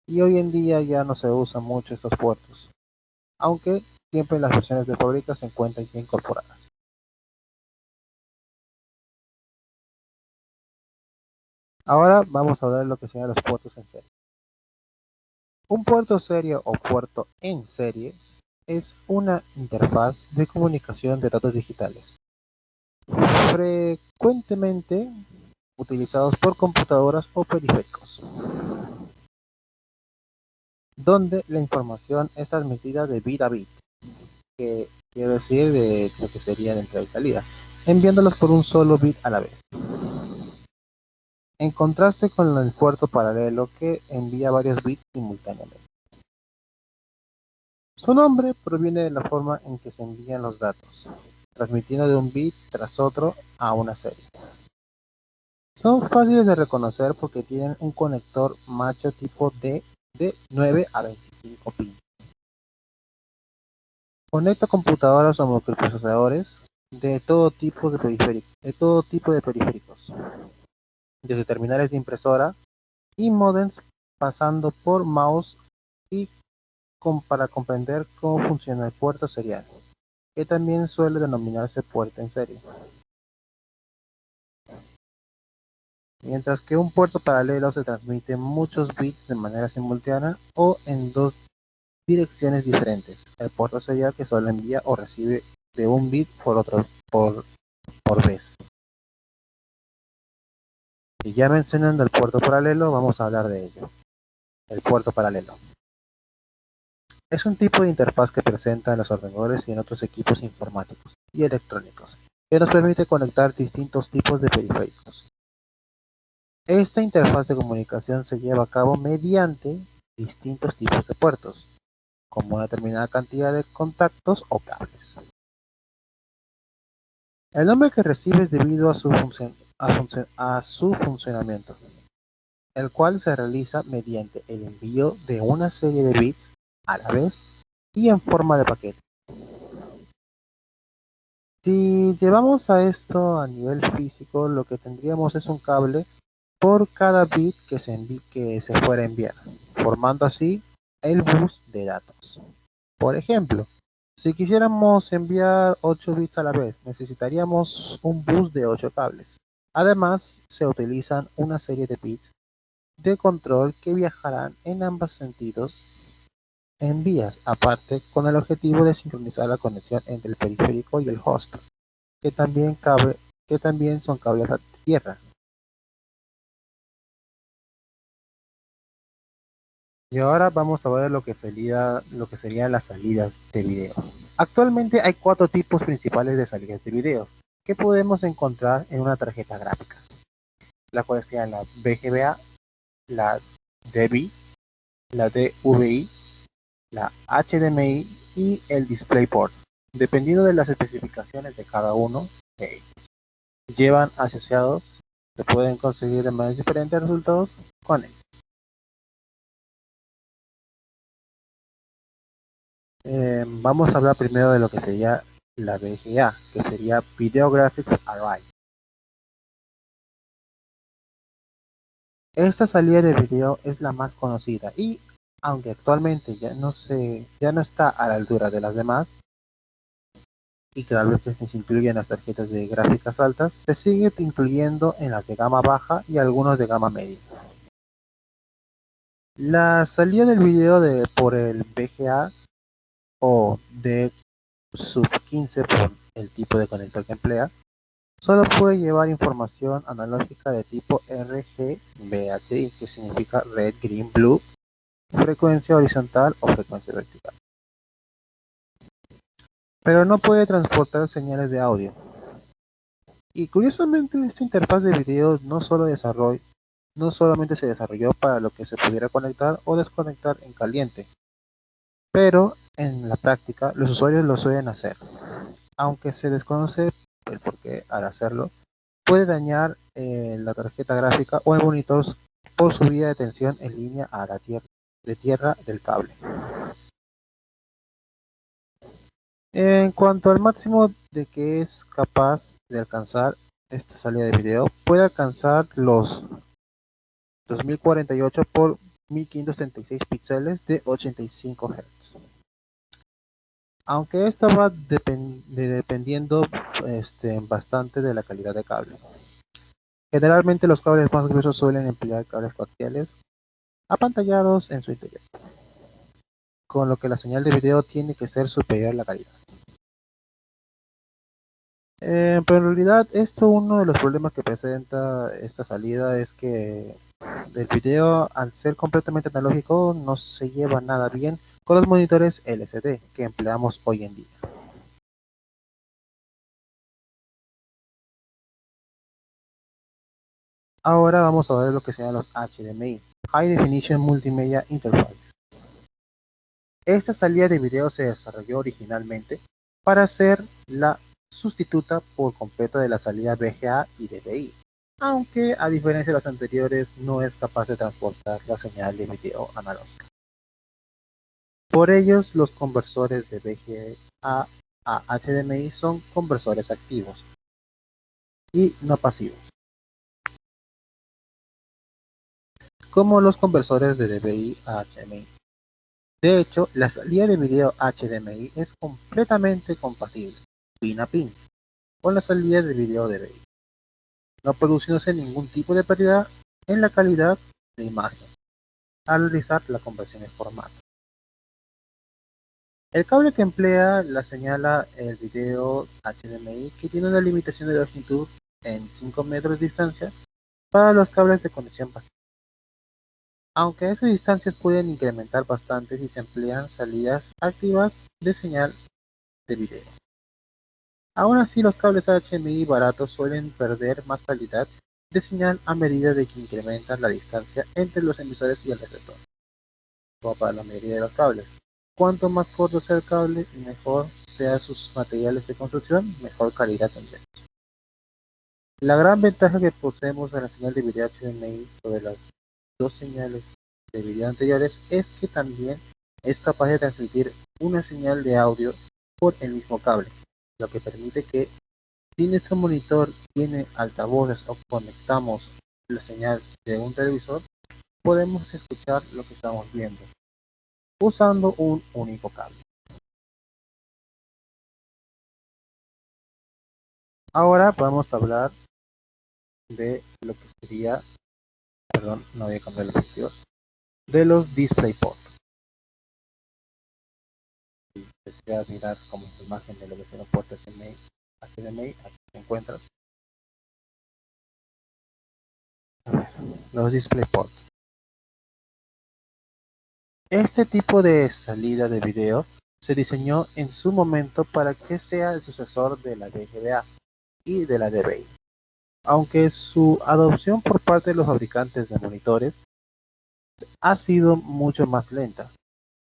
[SPEAKER 1] Y hoy en día ya no se usan mucho estos puertos, aunque siempre en las versiones de fábrica se encuentran ya incorporadas. Ahora vamos a ver lo que serían los puertos en serie. Un puerto serie o puerto en serie es una interfaz de comunicación de datos digitales, frecuentemente utilizados por computadoras o periféricos, donde la información es transmitida de bit a bit, que quiere decir de lo que sería de entrada y salida, enviándolos por un solo bit a la vez. En contraste con el puerto paralelo que envía varios bits simultáneamente. Su nombre proviene de la forma en que se envían los datos, transmitiendo de un bit tras otro a una serie. Son fáciles de reconocer porque tienen un conector macho tipo D de 9 a 25 pins. Conecta computadoras o microprocesadores de todo tipo de periféricos, desde terminales de impresora y modems pasando por mouse y para comprender cómo funciona el puerto serial, que también suele denominarse puerto en serie. Mientras que un puerto paralelo se transmite muchos bits de manera simultánea o en dos direcciones diferentes. El puerto serial que solo envía o recibe de un bit por vez. Y ya mencionando el puerto paralelo, vamos a hablar de ello. El puerto paralelo es un tipo de interfaz que presenta en los ordenadores y en otros equipos informáticos y electrónicos, que nos permite conectar distintos tipos de periféricos. Esta interfaz de comunicación se lleva a cabo mediante distintos tipos de puertos, como una determinada cantidad de contactos o cables. El nombre que recibe es debido a su funcionamiento, el cual se realiza mediante el envío de una serie de bits a la vez y en forma de paquete. Si llevamos a esto a nivel físico, lo que tendríamos es un cable por cada bit que se fuera a enviar, formando así el bus de datos. Por ejemplo, si quisiéramos enviar 8 bits a la vez, necesitaríamos un bus de 8 cables. Además, se utilizan una serie de bits de control que viajarán en ambos sentidos en vías aparte con el objetivo de sincronizar la conexión entre el periférico y el host, que también son cables a tierra. Y ahora vamos a ver lo que serían las salidas de video. Actualmente hay 4 tipos principales de salidas de video que podemos encontrar en una tarjeta gráfica, la cual serían la VGA, la DVI, la DVI, la HDMI y el DisplayPort, dependiendo de las especificaciones de cada uno de ellos. Llevan asociados, se pueden conseguir de manera diferente resultados con ellos. Vamos a hablar primero de lo que sería la VGA, que sería Video Graphics Array. Esta salida de video es la más conocida y, aunque actualmente ya no está a la altura de las demás, y que tal vez se incluyen las tarjetas de gráficas altas, se sigue incluyendo en las de gama baja y algunos de gama media. La salida del video por el VGA o de sub 15 por el tipo de conector que emplea, solo puede llevar información analógica de tipo RGBATI, que significa Red, Green, Blue, frecuencia horizontal o frecuencia vertical. Pero no puede transportar señales de audio. Y curiosamente esta interfaz de video no solo no solamente se desarrolló para lo que se pudiera conectar o desconectar en caliente, pero en la práctica los usuarios lo suelen hacer, aunque se desconoce el por qué al hacerlo puede dañar la tarjeta gráfica o el monitor por subida de tensión en línea a la tierra del cable. En cuanto al máximo de que es capaz de alcanzar esta salida de video, puede alcanzar los 2048 por 1536 píxeles de 85 Hz. Aunque esto va dependiendo bastante de la calidad de cable. Generalmente los cables más gruesos suelen emplear cables coaxiales apantallados en su interior, con lo que la señal de video tiene que ser superior a la calidad. Pero en realidad uno de los problemas que presenta esta salida es que el video, al ser completamente analógico, no se lleva nada bien con los monitores LCD que empleamos hoy en día. Ahora vamos a ver lo que sean los HDMI, High Definition Multimedia Interface. Esta salida de video se desarrolló originalmente para ser la sustituta por completo de la salida VGA y DVI, aunque a diferencia de las anteriores no es capaz de transportar la señal de video analógica. Por ellos, los conversores de VGA a HDMI son conversores activos y no pasivos, como los conversores de DVI a HDMI. De hecho, la salida de video HDMI es completamente compatible, pin a pin, con la salida de video DVI, no produciéndose ningún tipo de pérdida en la calidad de imagen al realizar la conversión en formato. El cable que emplea la señala el video HDMI, que tiene una limitación de longitud en 5 metros de distancia para los cables de conexión pasiva, aunque esas distancias pueden incrementar bastante si se emplean salidas activas de señal de video. Aún así, los cables HDMI baratos suelen perder más calidad de señal a medida de que incrementan la distancia entre los emisores y el receptor, como para la mayoría de los cables. Cuanto más corto sea el cable y mejor sean sus materiales de construcción, mejor calidad tendremos. La gran ventaja que poseemos en la señal de video HDMI sobre las dos señales de video anteriores es que también es capaz de transmitir una señal de audio por el mismo cable, lo que permite que si nuestro monitor tiene altavoces o conectamos la señal de un televisor, podemos escuchar lo que estamos viendo usando un único cable. Ahora vamos a hablar de lo que sería, perdón, no voy a cambiar el objetivo, de los DisplayPort. Si deseas mirar como imagen de lo que será un puerto HDMI, aquí se encuentra. A ver, los DisplayPort. Este tipo de salida de video se diseñó en su momento para que sea el sucesor de la VGA y de la DVI, aunque su adopción por parte de los fabricantes de monitores ha sido mucho más lenta.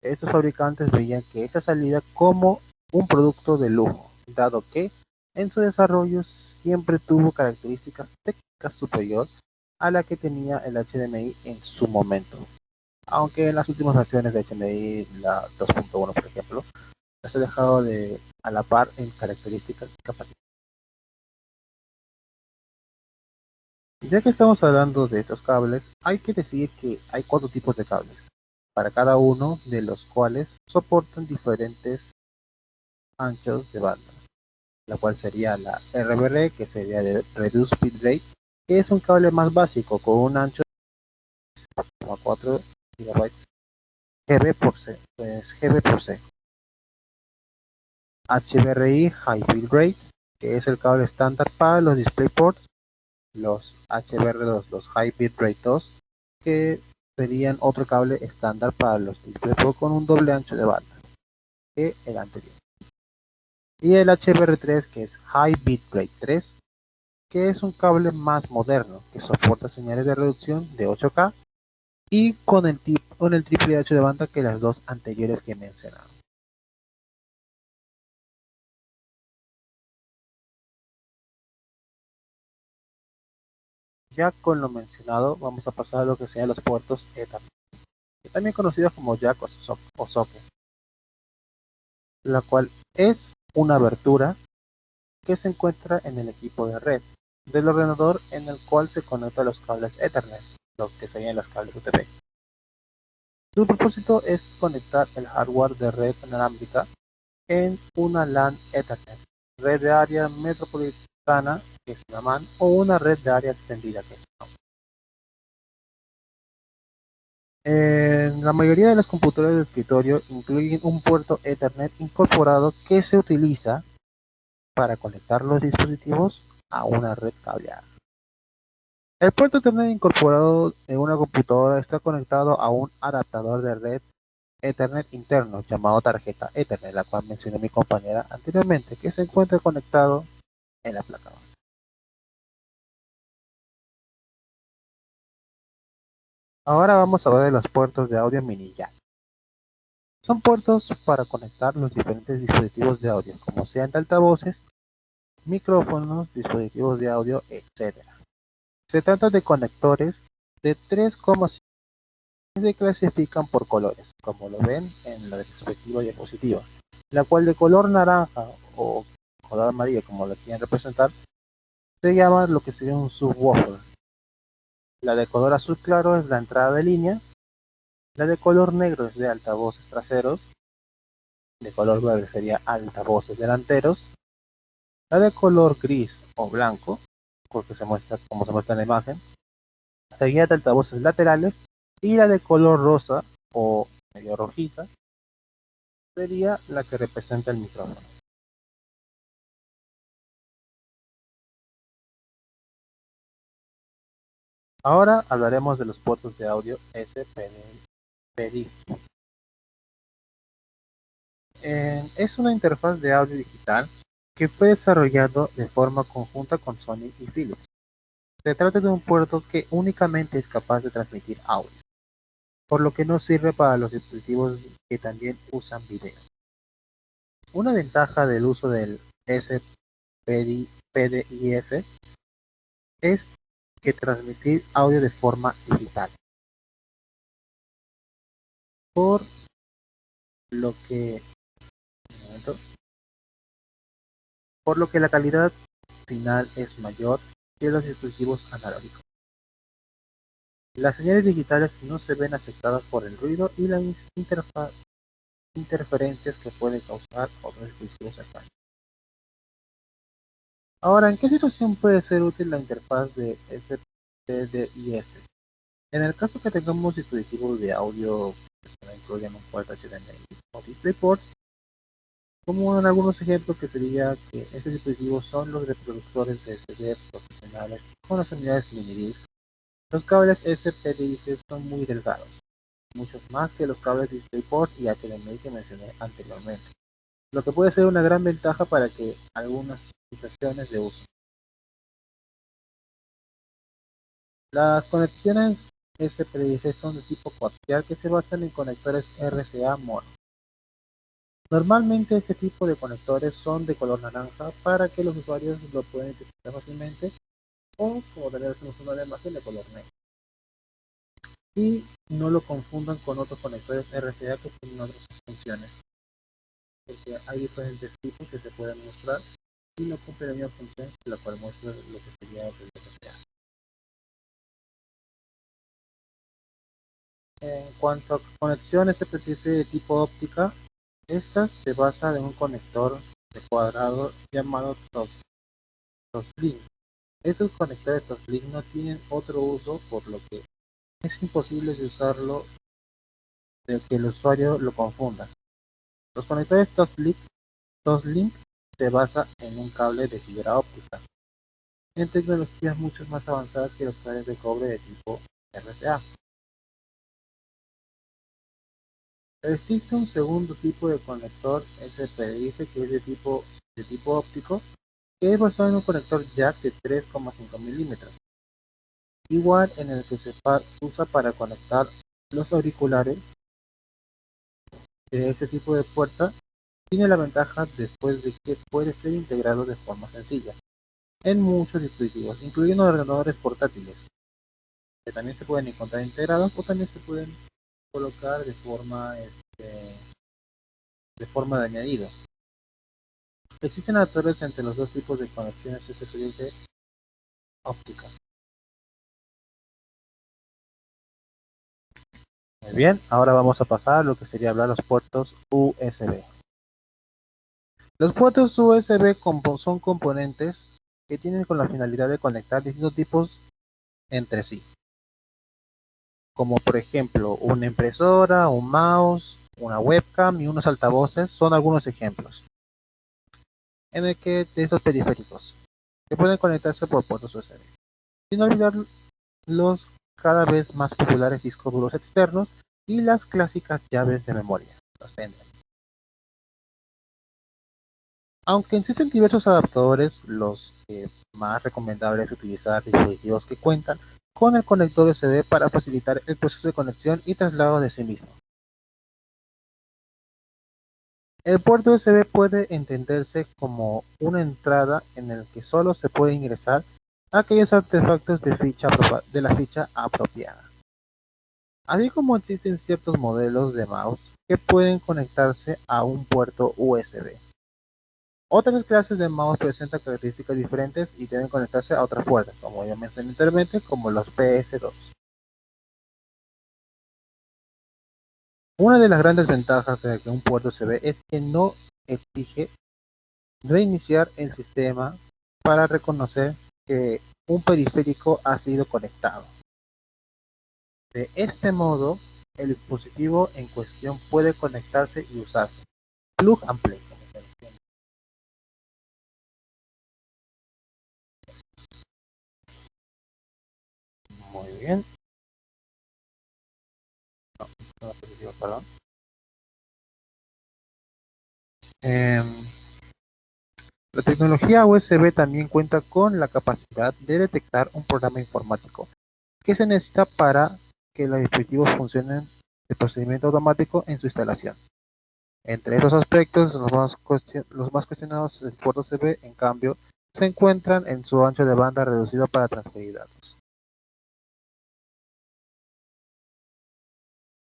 [SPEAKER 1] Estos fabricantes veían que esta salida como un producto de lujo, dado que en su desarrollo siempre tuvo características técnicas superior a la que tenía el HDMI en su momento. Aunque en las últimas versiones de HDMI, la 2.1 por ejemplo, se ha dejado de a la par en características y capacidad. Ya que estamos hablando de estos cables, hay que decir que hay 4 tipos de cables, para cada uno de los cuales soportan diferentes anchos de banda, la cual sería la RBR, que sería de Reduced Bitrate, que es un cable más básico con un ancho de 4 GB GB por C, GB por C. HBRI High Bitrate, que es el cable estándar para los DisplayPorts. Los HBR2, los High Bitrate 2, que serían otro cable estándar para los DisplayPort con un doble ancho de banda que el anterior. Y el HBR3, que es High Bitrate 3, que es un cable más moderno que soporta señales de reducción de 8K y con el triple ancho de banda que las dos anteriores que he mencionado. Ya con lo mencionado, vamos a pasar a lo que sean los puertos Ethernet, también conocidos como jack o socket, la cual es una abertura que se encuentra en el equipo de red del ordenador en el cual se conectan los cables Ethernet, los que serían los cables UTP. Su propósito es conectar el hardware de red inalámbrica en una LAN Ethernet, red de área metropolitana, que es una MAN, o una red de área extendida, que es una. En la mayoría de las computadoras de escritorio incluyen un puerto Ethernet incorporado que se utiliza para conectar los dispositivos a una red cableada. El puerto Ethernet incorporado en una computadora está conectado a un adaptador de red Ethernet interno llamado tarjeta Ethernet, la cual mencionó mi compañera anteriormente, que se encuentra conectado en la placa base. Ahora vamos a ver de los puertos de audio mini jack. Son puertos para conectar los diferentes dispositivos de audio, como sean de altavoces, micrófonos, dispositivos de audio, etc. Se trata de conectores de 3,5 se clasifican por colores, como lo ven en la respectiva diapositiva, la cual de color naranja o color amarillo, como lo quieren representar, se llama lo que sería un subwoofer. La de color azul claro es la entrada de línea, la de color negro es de altavoces traseros, de color verde sería altavoces delanteros, la de color gris o blanco, porque se muestra como se muestra en la imagen, seguida de altavoces laterales, y la de color rosa o medio rojiza sería la que representa el micrófono. Ahora hablaremos de los puertos de audio SPDIF. Es una interfaz de audio digital que fue desarrollado de forma conjunta con Sony y Philips. Se trata de un puerto que únicamente es capaz de transmitir audio, por lo que no sirve para los dispositivos que también usan video. Una ventaja del uso del SPDIF es que transmitir audio de forma digital, por lo que la calidad final es mayor que los dispositivos analógicos. Las señales digitales no se ven afectadas por el ruido y las interferencias que pueden causar otros dispositivos externos. Ahora, ¿en qué situación puede ser útil la interfaz de SPDIF? En el caso que tengamos dispositivos de audio que no incluyan un puerto HDMI o DisplayPort, como en algunos ejemplos que sería que estos dispositivos son los reproductores de CD profesionales con las unidades mini-disc. Los cables SPDIF son muy delgados, muchos más que los cables DisplayPort y HDMI que mencioné anteriormente, lo que puede ser una gran ventaja para que algunas situaciones de uso. Las conexiones SPDIF son de tipo coaxial que se basan en conectores RCA mono. Normalmente este tipo de conectores son de color naranja para que los usuarios lo puedan identificar fácilmente, o como tenemos una imagen de color negro. Y no lo confundan con otros conectores RCA que tienen otras funciones, porque hay diferentes tipos que se pueden mostrar y no cumplen la misma función que la cual muestra lo que sería el RCA. En cuanto a conexiones SPDIF de tipo óptica, estas se basan en un conector de cuadrado llamado Toslink. Estos conectores Toslink no tienen otro uso, por lo que es imposible de usarlo de que el usuario lo confunda. Los conectores Toslink se basa en un cable de fibra óptica, en tecnologías mucho más avanzadas que los cables de cobre de tipo RCA. Existe un segundo tipo de conector SPDIF que es de tipo óptico, que es basado en un conector jack de 3,5 milímetros, igual en el que se usa para conectar los auriculares. De este tipo de puerta tiene la ventaja después de que puede ser integrado de forma sencilla en muchos dispositivos, incluyendo ordenadores portátiles, que también se pueden encontrar integrados o también se pueden colocar de forma de añadido. Existen adaptadores entre los dos tipos de conexiones SSD óptica. Muy bien, ahora vamos a pasar a lo que sería hablar los puertos USB. Los puertos USB son componentes que tienen con la finalidad de conectar distintos tipos entre sí, como por ejemplo una impresora, un mouse, una webcam y unos altavoces son algunos ejemplos en el que de esos periféricos que pueden conectarse por puertos USB, sin olvidar los cada vez más populares discos duros externos y las clásicas llaves de memoria, los pendrive. Aunque existen diversos adaptadores, los más recomendables es utilizar dispositivos que cuentan con el conector USB para facilitar el proceso de conexión y traslado de sí mismo. El puerto USB puede entenderse como una entrada en el que solo se puede ingresar aquellos artefactos de la ficha apropiada. Así como existen ciertos modelos de mouse que pueden conectarse a un puerto USB. Otras clases de mouse presentan características diferentes y deben conectarse a otras puertas, como ya mencioné anteriormente, como los PS2. Una de las grandes ventajas de que un puerto USB es que no exige reiniciar el sistema para reconocer que un periférico ha sido conectado. De este modo, el dispositivo en cuestión puede conectarse y usarse. Plug and play, como se entiende. Muy bien. No, perdón. La tecnología USB también cuenta con la capacidad de detectar un programa informático que se necesita para que los dispositivos funcionen de procedimiento automático en su instalación. Entre esos aspectos, los más cuestionados del puerto USB, en cambio, se encuentran en su ancho de banda reducido para transferir datos.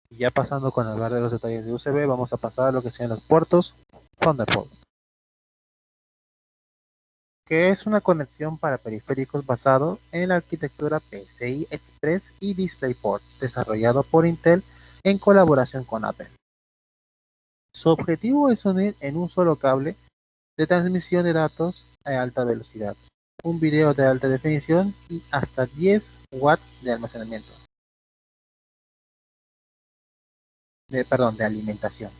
[SPEAKER 1] Y ya pasando con hablar de los detalles de USB, vamos a pasar a lo que sean los puertos Thunderbolt, que es una conexión para periféricos basado en la arquitectura PCI Express y DisplayPort, desarrollado por Intel en colaboración con Apple. Su objetivo es unir en un solo cable de transmisión de datos a alta velocidad, un video de alta definición y hasta 10 watts de almacenamiento. De alimentación.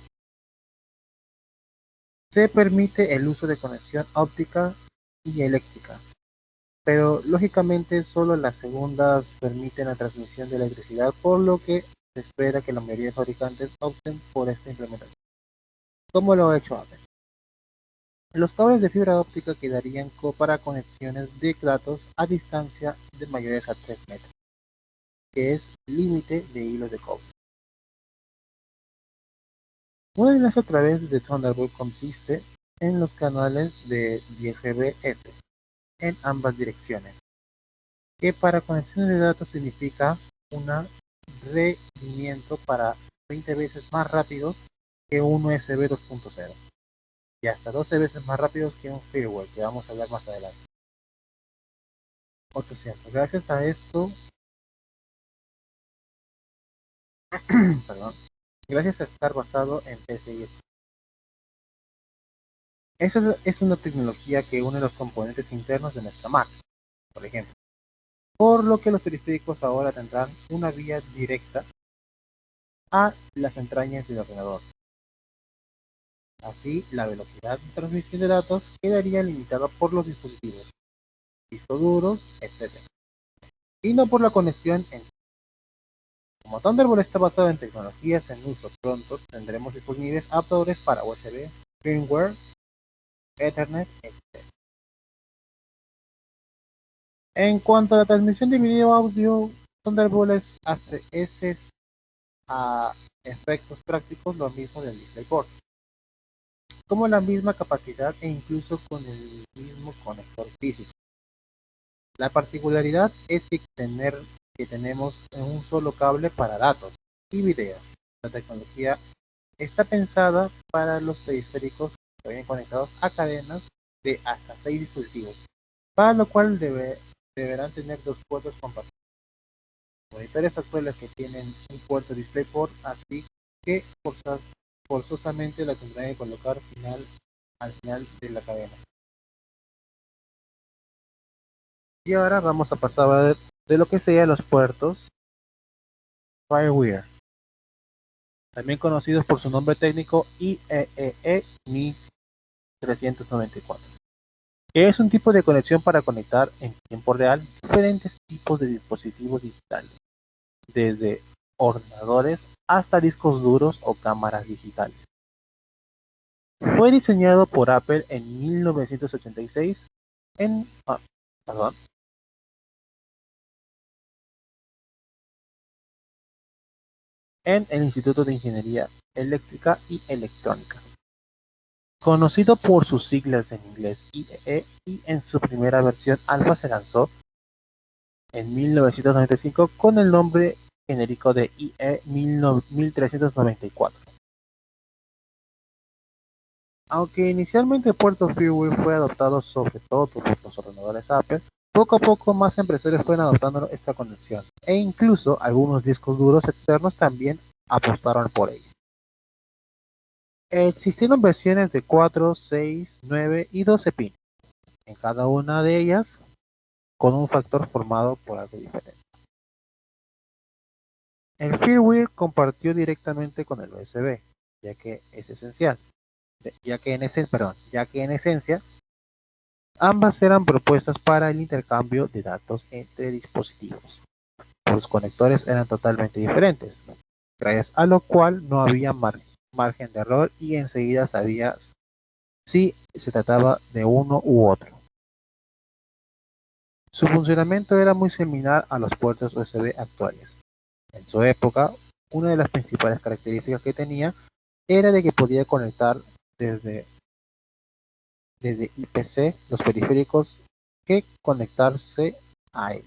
[SPEAKER 1] Se permite el uso de conexión óptica y eléctrica, pero lógicamente solo las segundas permiten la transmisión de electricidad, por lo que se espera que la mayoría de fabricantes opten por esta implementación, como lo ha hecho Apple. Los cables de fibra óptica quedarían para conexiones de datos a distancia de mayores a 3 metros, que es límite de hilos de cobre. Un enlace a través de Thunderbolt consiste en los canales de 10 Gbps en ambas direcciones, que para conexiones de datos significa un rendimiento para 20 veces más rápido que un USB 2.0 y hasta 12 veces más rápidos que un firmware, que vamos a hablar más adelante. 800. Gracias a esto, perdón, gracias a estar basado en PCI Express. Esa es una tecnología que une los componentes internos de nuestra máquina, por ejemplo, por lo que los periféricos ahora tendrán una vía directa a las entrañas del ordenador. Así, la velocidad de transmisión de datos quedaría limitada por los dispositivos, discos duros, etc., y no por la conexión en sí. Como Thunderbolt está basado en tecnologías en uso pronto, tendremos disponibles adaptadores para USB, firmware, Ethernet, etc. En cuanto a la transmisión de video audio, Thunderbolt es a efectos prácticos lo mismo del DisplayPort, como la misma capacidad e incluso con el mismo conector físico. La particularidad es que tenemos un solo cable para datos y video. La tecnología está pensada para los periféricos que vienen conectados a cadenas de hasta 6 dispositivos, para lo cual deberán tener dos puertos compatibles. Monitores actuales que tienen un puerto DisplayPort, así que forzosamente la tendrán que colocar al final de la cadena. Y ahora vamos a pasar a ver de lo que serían los puertos FireWire, también conocidos por su nombre técnico IEEE 1394, que es un tipo de conexión para conectar en tiempo real diferentes tipos de dispositivos digitales, desde ordenadores hasta discos duros o cámaras digitales. Fue diseñado por Apple en 1986 en, en el Instituto de Ingeniería Eléctrica y Electrónica, conocido por sus siglas en inglés IEE, y en su primera versión alfa se lanzó en 1995 con el nombre genérico de IE 1394. Aunque inicialmente el puerto FireWire fue adoptado sobre todo por los ordenadores Apple, poco a poco más empresarios fueron adoptando esta conexión, e incluso algunos discos duros externos también apostaron por ella. Existieron versiones de 4, 6, 9 y 12 pines, en cada una de ellas con un factor formado por algo diferente. El firmware compartió directamente con el USB, ya que es esencial, ya que en esencia ambas eran propuestas para el intercambio de datos entre dispositivos. Los conectores eran totalmente diferentes, gracias a lo cual no había margen de error y enseguida sabías si se trataba de uno u otro. Su funcionamiento era muy similar a los puertos USB actuales. En su época, una de las principales características que tenía era de que podía conectar desde IPC los periféricos que conectarse a él.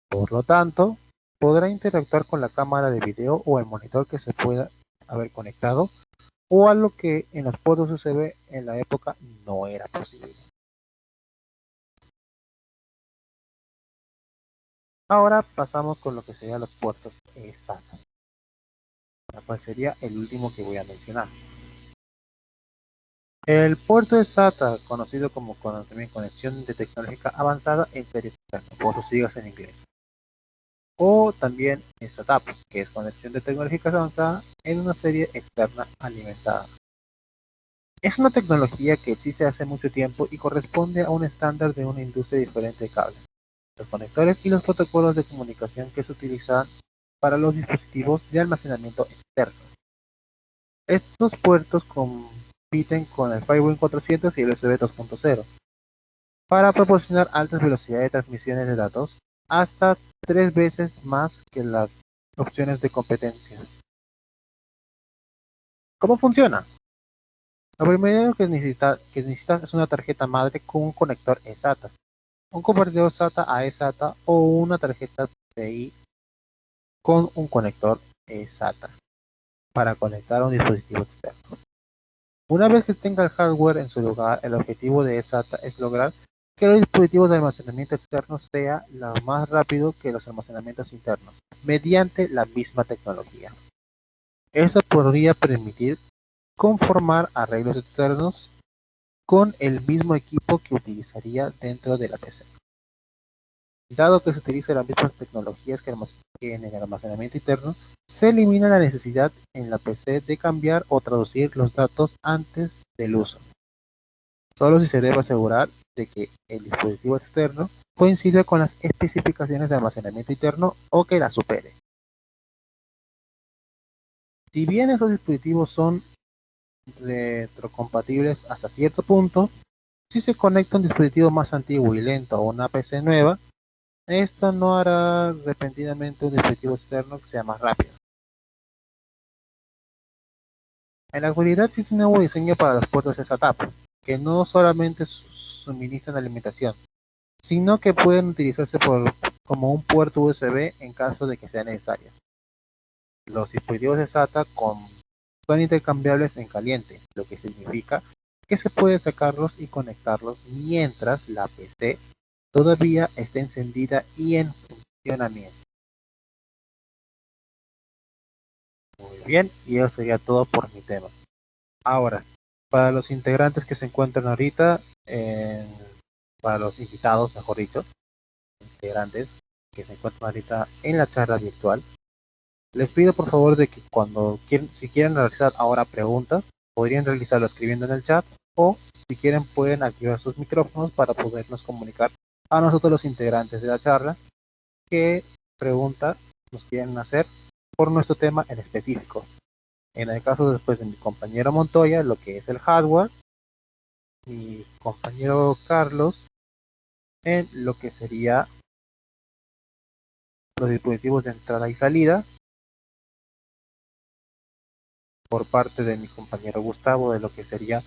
[SPEAKER 1] Por lo tanto, podrá interactuar con la cámara de video o el monitor que se pueda haber conectado, o algo que en los puertos USB en la época no era posible. Ahora pasamos con lo que serían los puertos SATA, la cual sería el último que voy a mencionar. El puerto SATA, conocido como también conexión de tecnológica avanzada en serie externa, por sus siglas en inglés, o también SATAP, que es conexión de tecnológica avanzada en una serie externa alimentada. Es una tecnología que existe hace mucho tiempo y corresponde a un estándar de una industria diferente de cables, los conectores y los protocolos de comunicación que se utilizan para los dispositivos de almacenamiento externo. Estos puertos compiten con el FireWire 400 y el USB 2.0 para proporcionar altas velocidades de transmisión de datos, hasta 3 veces más que las opciones de competencia. ¿Cómo funciona? Lo primero que necesitas es una tarjeta madre con un conector eSATA, un convertidor SATA a eSATA o una tarjeta PCI con un conector eSATA para conectar a un dispositivo externo. Una vez que tenga el hardware en su lugar, el objetivo de eSATA es lograr que los dispositivos de almacenamiento externo sea lo más rápido que los almacenamientos internos, mediante la misma tecnología. Esto podría permitir conformar arreglos externos con el mismo equipo que utilizaría dentro de la PC. Dado que se utilizan las mismas tecnologías que en el almacenamiento interno, se elimina la necesidad en la PC de cambiar o traducir los datos antes del uso. Solo si se debe asegurar de que el dispositivo externo coincida con las especificaciones de almacenamiento interno o que las supere. Si bien esos dispositivos son retrocompatibles hasta cierto punto, si se conecta un dispositivo más antiguo y lento a una PC nueva, Esto no hará repentinamente un dispositivo externo que sea más rápido. En la actualidad existe un nuevo diseño para los puertos SATA, que no solamente suministran alimentación, sino que pueden utilizarse como un puerto USB en caso de que sea necesario. Los dispositivos SATA son intercambiables en caliente, lo que significa que se puede sacarlos y conectarlos mientras la PC todavía está encendida y en funcionamiento. Muy bien, y eso sería todo por mi tema. Ahora, para los integrantes que se encuentran ahorita, para los invitados, mejor dicho, integrantes que se encuentran ahorita en la charla virtual, les pido por favor de que si quieren realizar ahora preguntas, podrían realizarlo escribiendo en el chat o si quieren pueden activar sus micrófonos para podernos comunicar a nosotros los integrantes de la charla qué pregunta nos quieren hacer por nuestro tema en específico. En el caso después de mi compañero Montoya, lo que es el hardware, mi compañero Carlos en lo que sería los dispositivos de entrada y salida, por parte de mi compañero Gustavo de lo que sería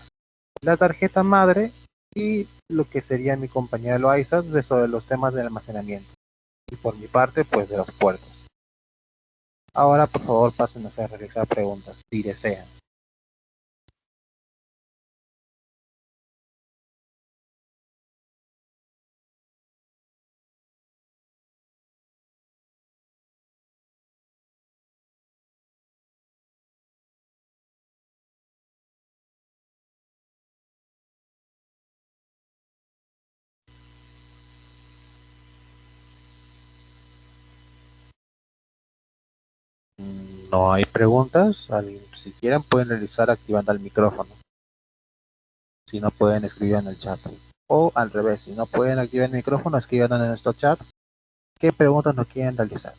[SPEAKER 1] la tarjeta madre y lo que sería mi compañero Loaiza de sobre los temas de almacenamiento y por mi parte pues de los puertos. Ahora por favor pasen a realizar preguntas si desean. No hay preguntas, si quieren pueden realizar activando el micrófono, si no pueden escribir en el chat. O al revés, si no pueden activar el micrófono, escriban en nuestro chat qué preguntas nos quieren realizar.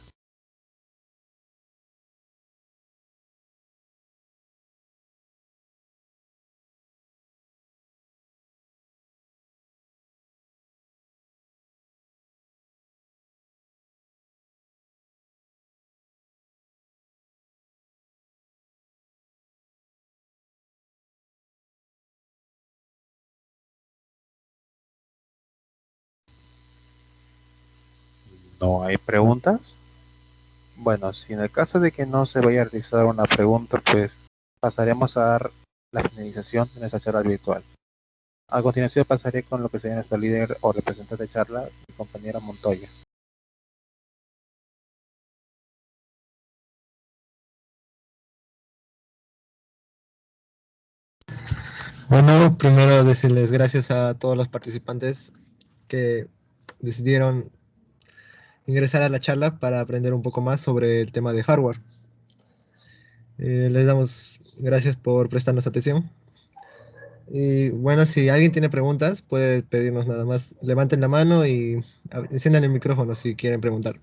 [SPEAKER 1] No hay preguntas. Bueno, si en el caso de que no se vaya a realizar una pregunta, pues pasaremos a dar la finalización de nuestra charla virtual. A continuación pasaré con lo que sería nuestro líder o representante de charla, mi compañera Montoya.
[SPEAKER 2] Bueno, primero decirles gracias a todos los participantes que decidieron ingresar a la charla para aprender un poco más sobre el tema de hardware. Les damos gracias por prestarnos atención. Y bueno, si alguien tiene preguntas, puede pedirnos nada más. Levanten la mano y enciendan el micrófono si quieren preguntar.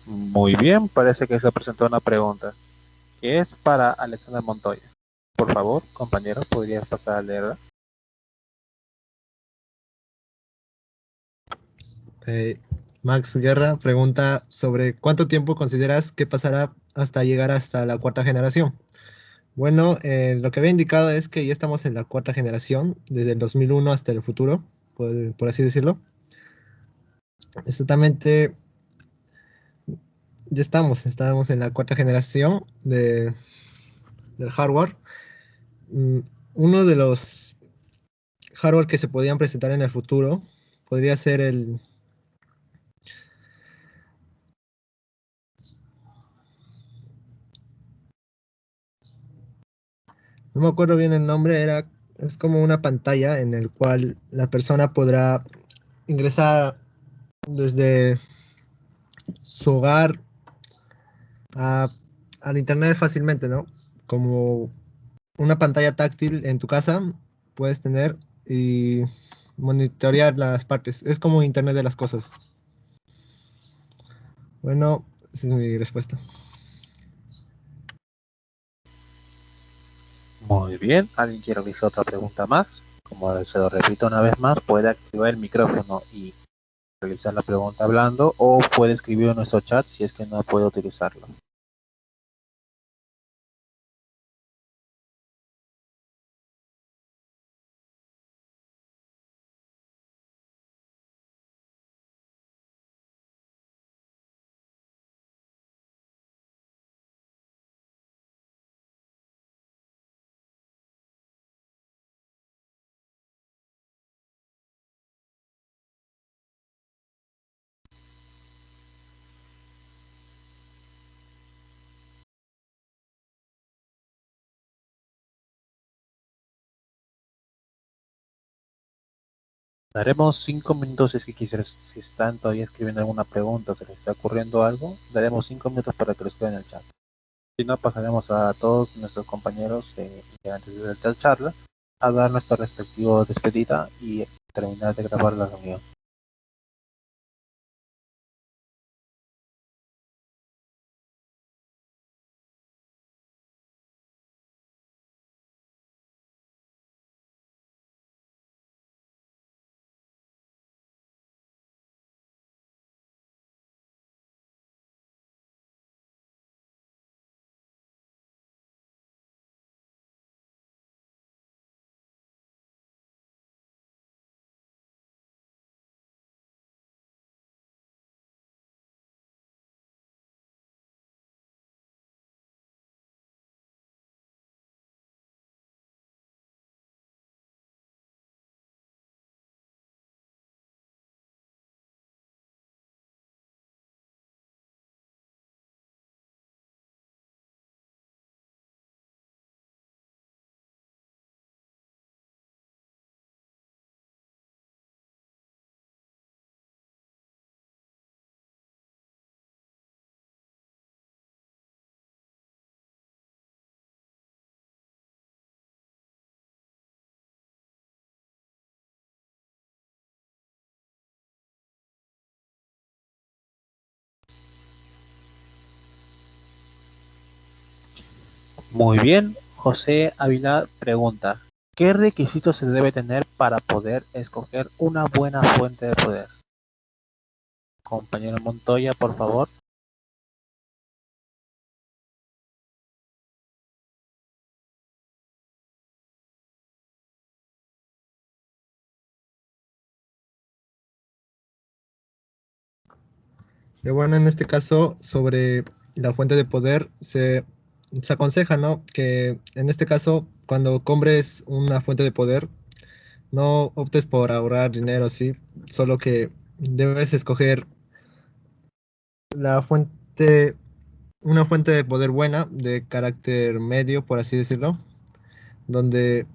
[SPEAKER 1] Muy bien, parece que se presentó una pregunta, que es para Alexander Montoya. Por favor, compañero, ¿podrías pasar a leerla?
[SPEAKER 2] Max Guerra pregunta sobre cuánto tiempo consideras que pasará hasta llegar hasta la cuarta generación. Bueno, lo que había indicado es que ya estamos en la cuarta generación, desde el 2001 hasta el futuro, por así decirlo. Exactamente, ya estamos en la cuarta generación del hardware. Mm, Uno de los hardware que se podían presentar en el futuro podría ser no me acuerdo bien el nombre, era Es como una pantalla en el cual la persona podrá ingresar desde su hogar a- al internet fácilmente, ¿no? Como una pantalla táctil en tu casa puedes tener y monitorear las partes. Es como internet de las cosas. Bueno, esa es mi respuesta.
[SPEAKER 1] Muy bien, ¿alguien quiere realizar otra pregunta más? Como se lo repito una vez más, puede activar el micrófono y realizar la pregunta hablando o puede escribir en nuestro chat si es que no puede utilizarlo. Daremos 5 minutos si es que quisieras, si están todavía escribiendo alguna pregunta o se les está ocurriendo algo, daremos 5 minutos para que lo escriban en el chat. Si no, pasaremos a todos nuestros compañeros integrantes de la charla a dar nuestra respectiva despedida y terminar de grabar la reunión. Muy bien, José Ávila pregunta, ¿qué requisitos se debe tener para poder escoger una buena fuente de poder? Compañero Montoya, por favor.
[SPEAKER 2] Y bueno, en este caso, sobre la fuente de poder, se aconseja, ¿no? Que en este caso, cuando compres una fuente de poder, no optes por ahorrar dinero, sí, solo que debes escoger la fuente, una fuente de poder buena, de carácter medio, por así decirlo, donde,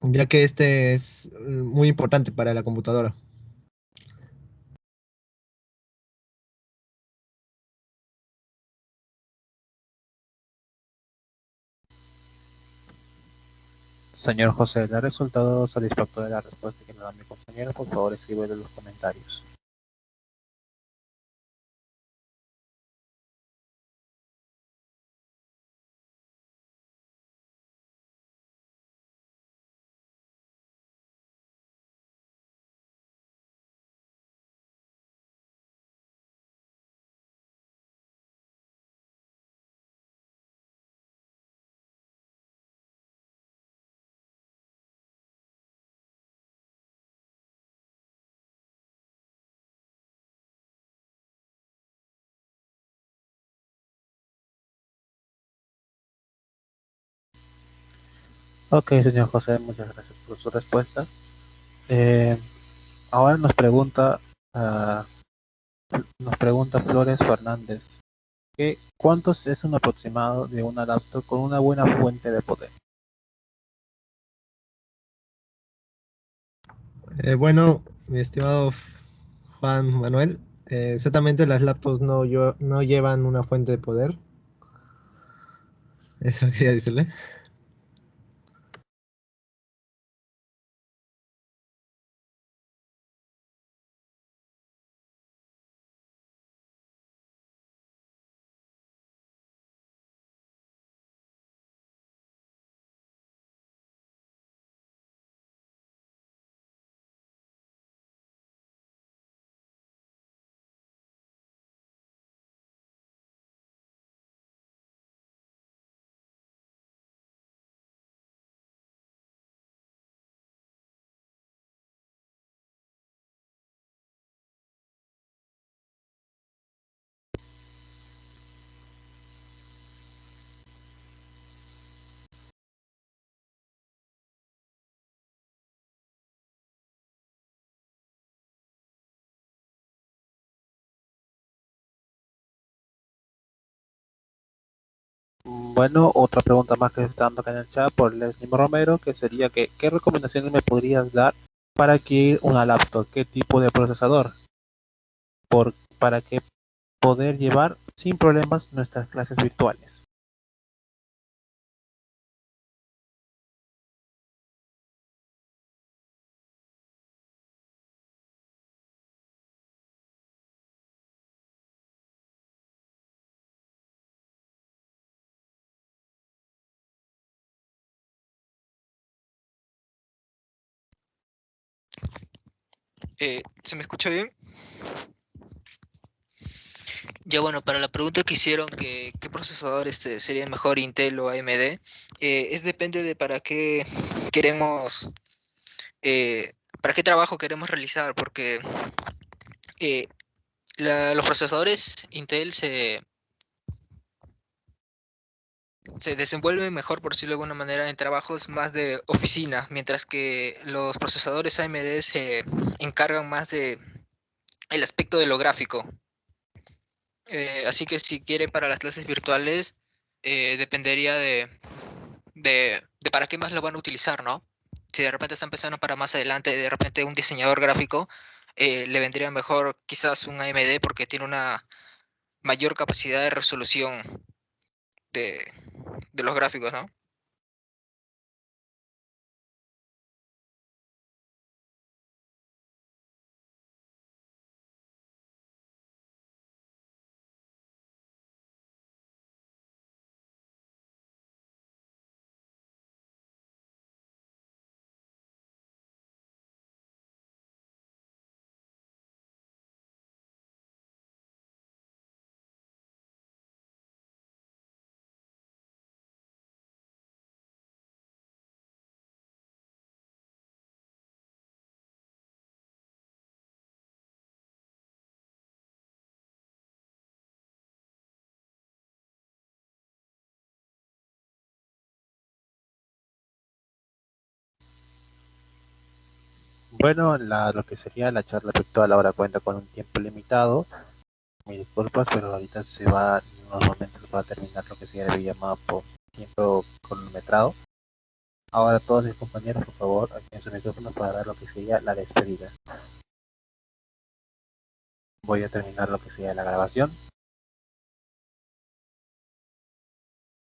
[SPEAKER 2] ya que este es muy importante para la computadora.
[SPEAKER 1] Señor José, ¿le ha resultado satisfactoria la respuesta que me da mi compañero? Por favor, escríbelo en los comentarios. Ok, señor José, muchas gracias por su respuesta. Eh, ahora ah, nos pregunta Flores Fernández, ¿cuántos es un aproximado de una laptop con una buena fuente de poder?
[SPEAKER 2] Bueno, mi estimado Juan Manuel, exactamente las laptops no llevan una fuente de poder. Eso quería decirle.
[SPEAKER 1] Bueno, otra pregunta más que se está dando acá en el chat por Leslie Romero, que sería que, ¿qué recomendaciones me podrías dar para adquirir una laptop? ¿Qué tipo de procesador? Para que poder llevar sin problemas nuestras clases virtuales.
[SPEAKER 3] ¿Se me escucha bien? Ya bueno, para la pregunta que hicieron, que qué procesador sería mejor, Intel o AMD, es depende de queremos, para qué trabajo queremos realizar, porque eh, los procesadores Intel se desenvuelven mejor, por decirlo de alguna manera, en trabajos más de oficina, mientras que los procesadores AMD se encargan más de el aspecto de lo gráfico. Así que si quiere para las clases virtuales, dependería de para qué más lo van a utilizar, ¿no? Si de repente están pensando para más adelante, de repente un diseñador gráfico, le vendría mejor quizás un AMD porque tiene una mayor capacidad de resolución de, de los gráficos, ¿no?
[SPEAKER 1] Bueno, lo que sería la charla virtual ahora cuenta con un tiempo limitado. Mis disculpas, pero ahorita se va, en unos momentos va a terminar lo que sería el llamado por tiempo cronometrado. Ahora todos mis compañeros, por favor, aquí en su micrófono para dar lo que sería la despedida. Voy a terminar lo que sería la grabación.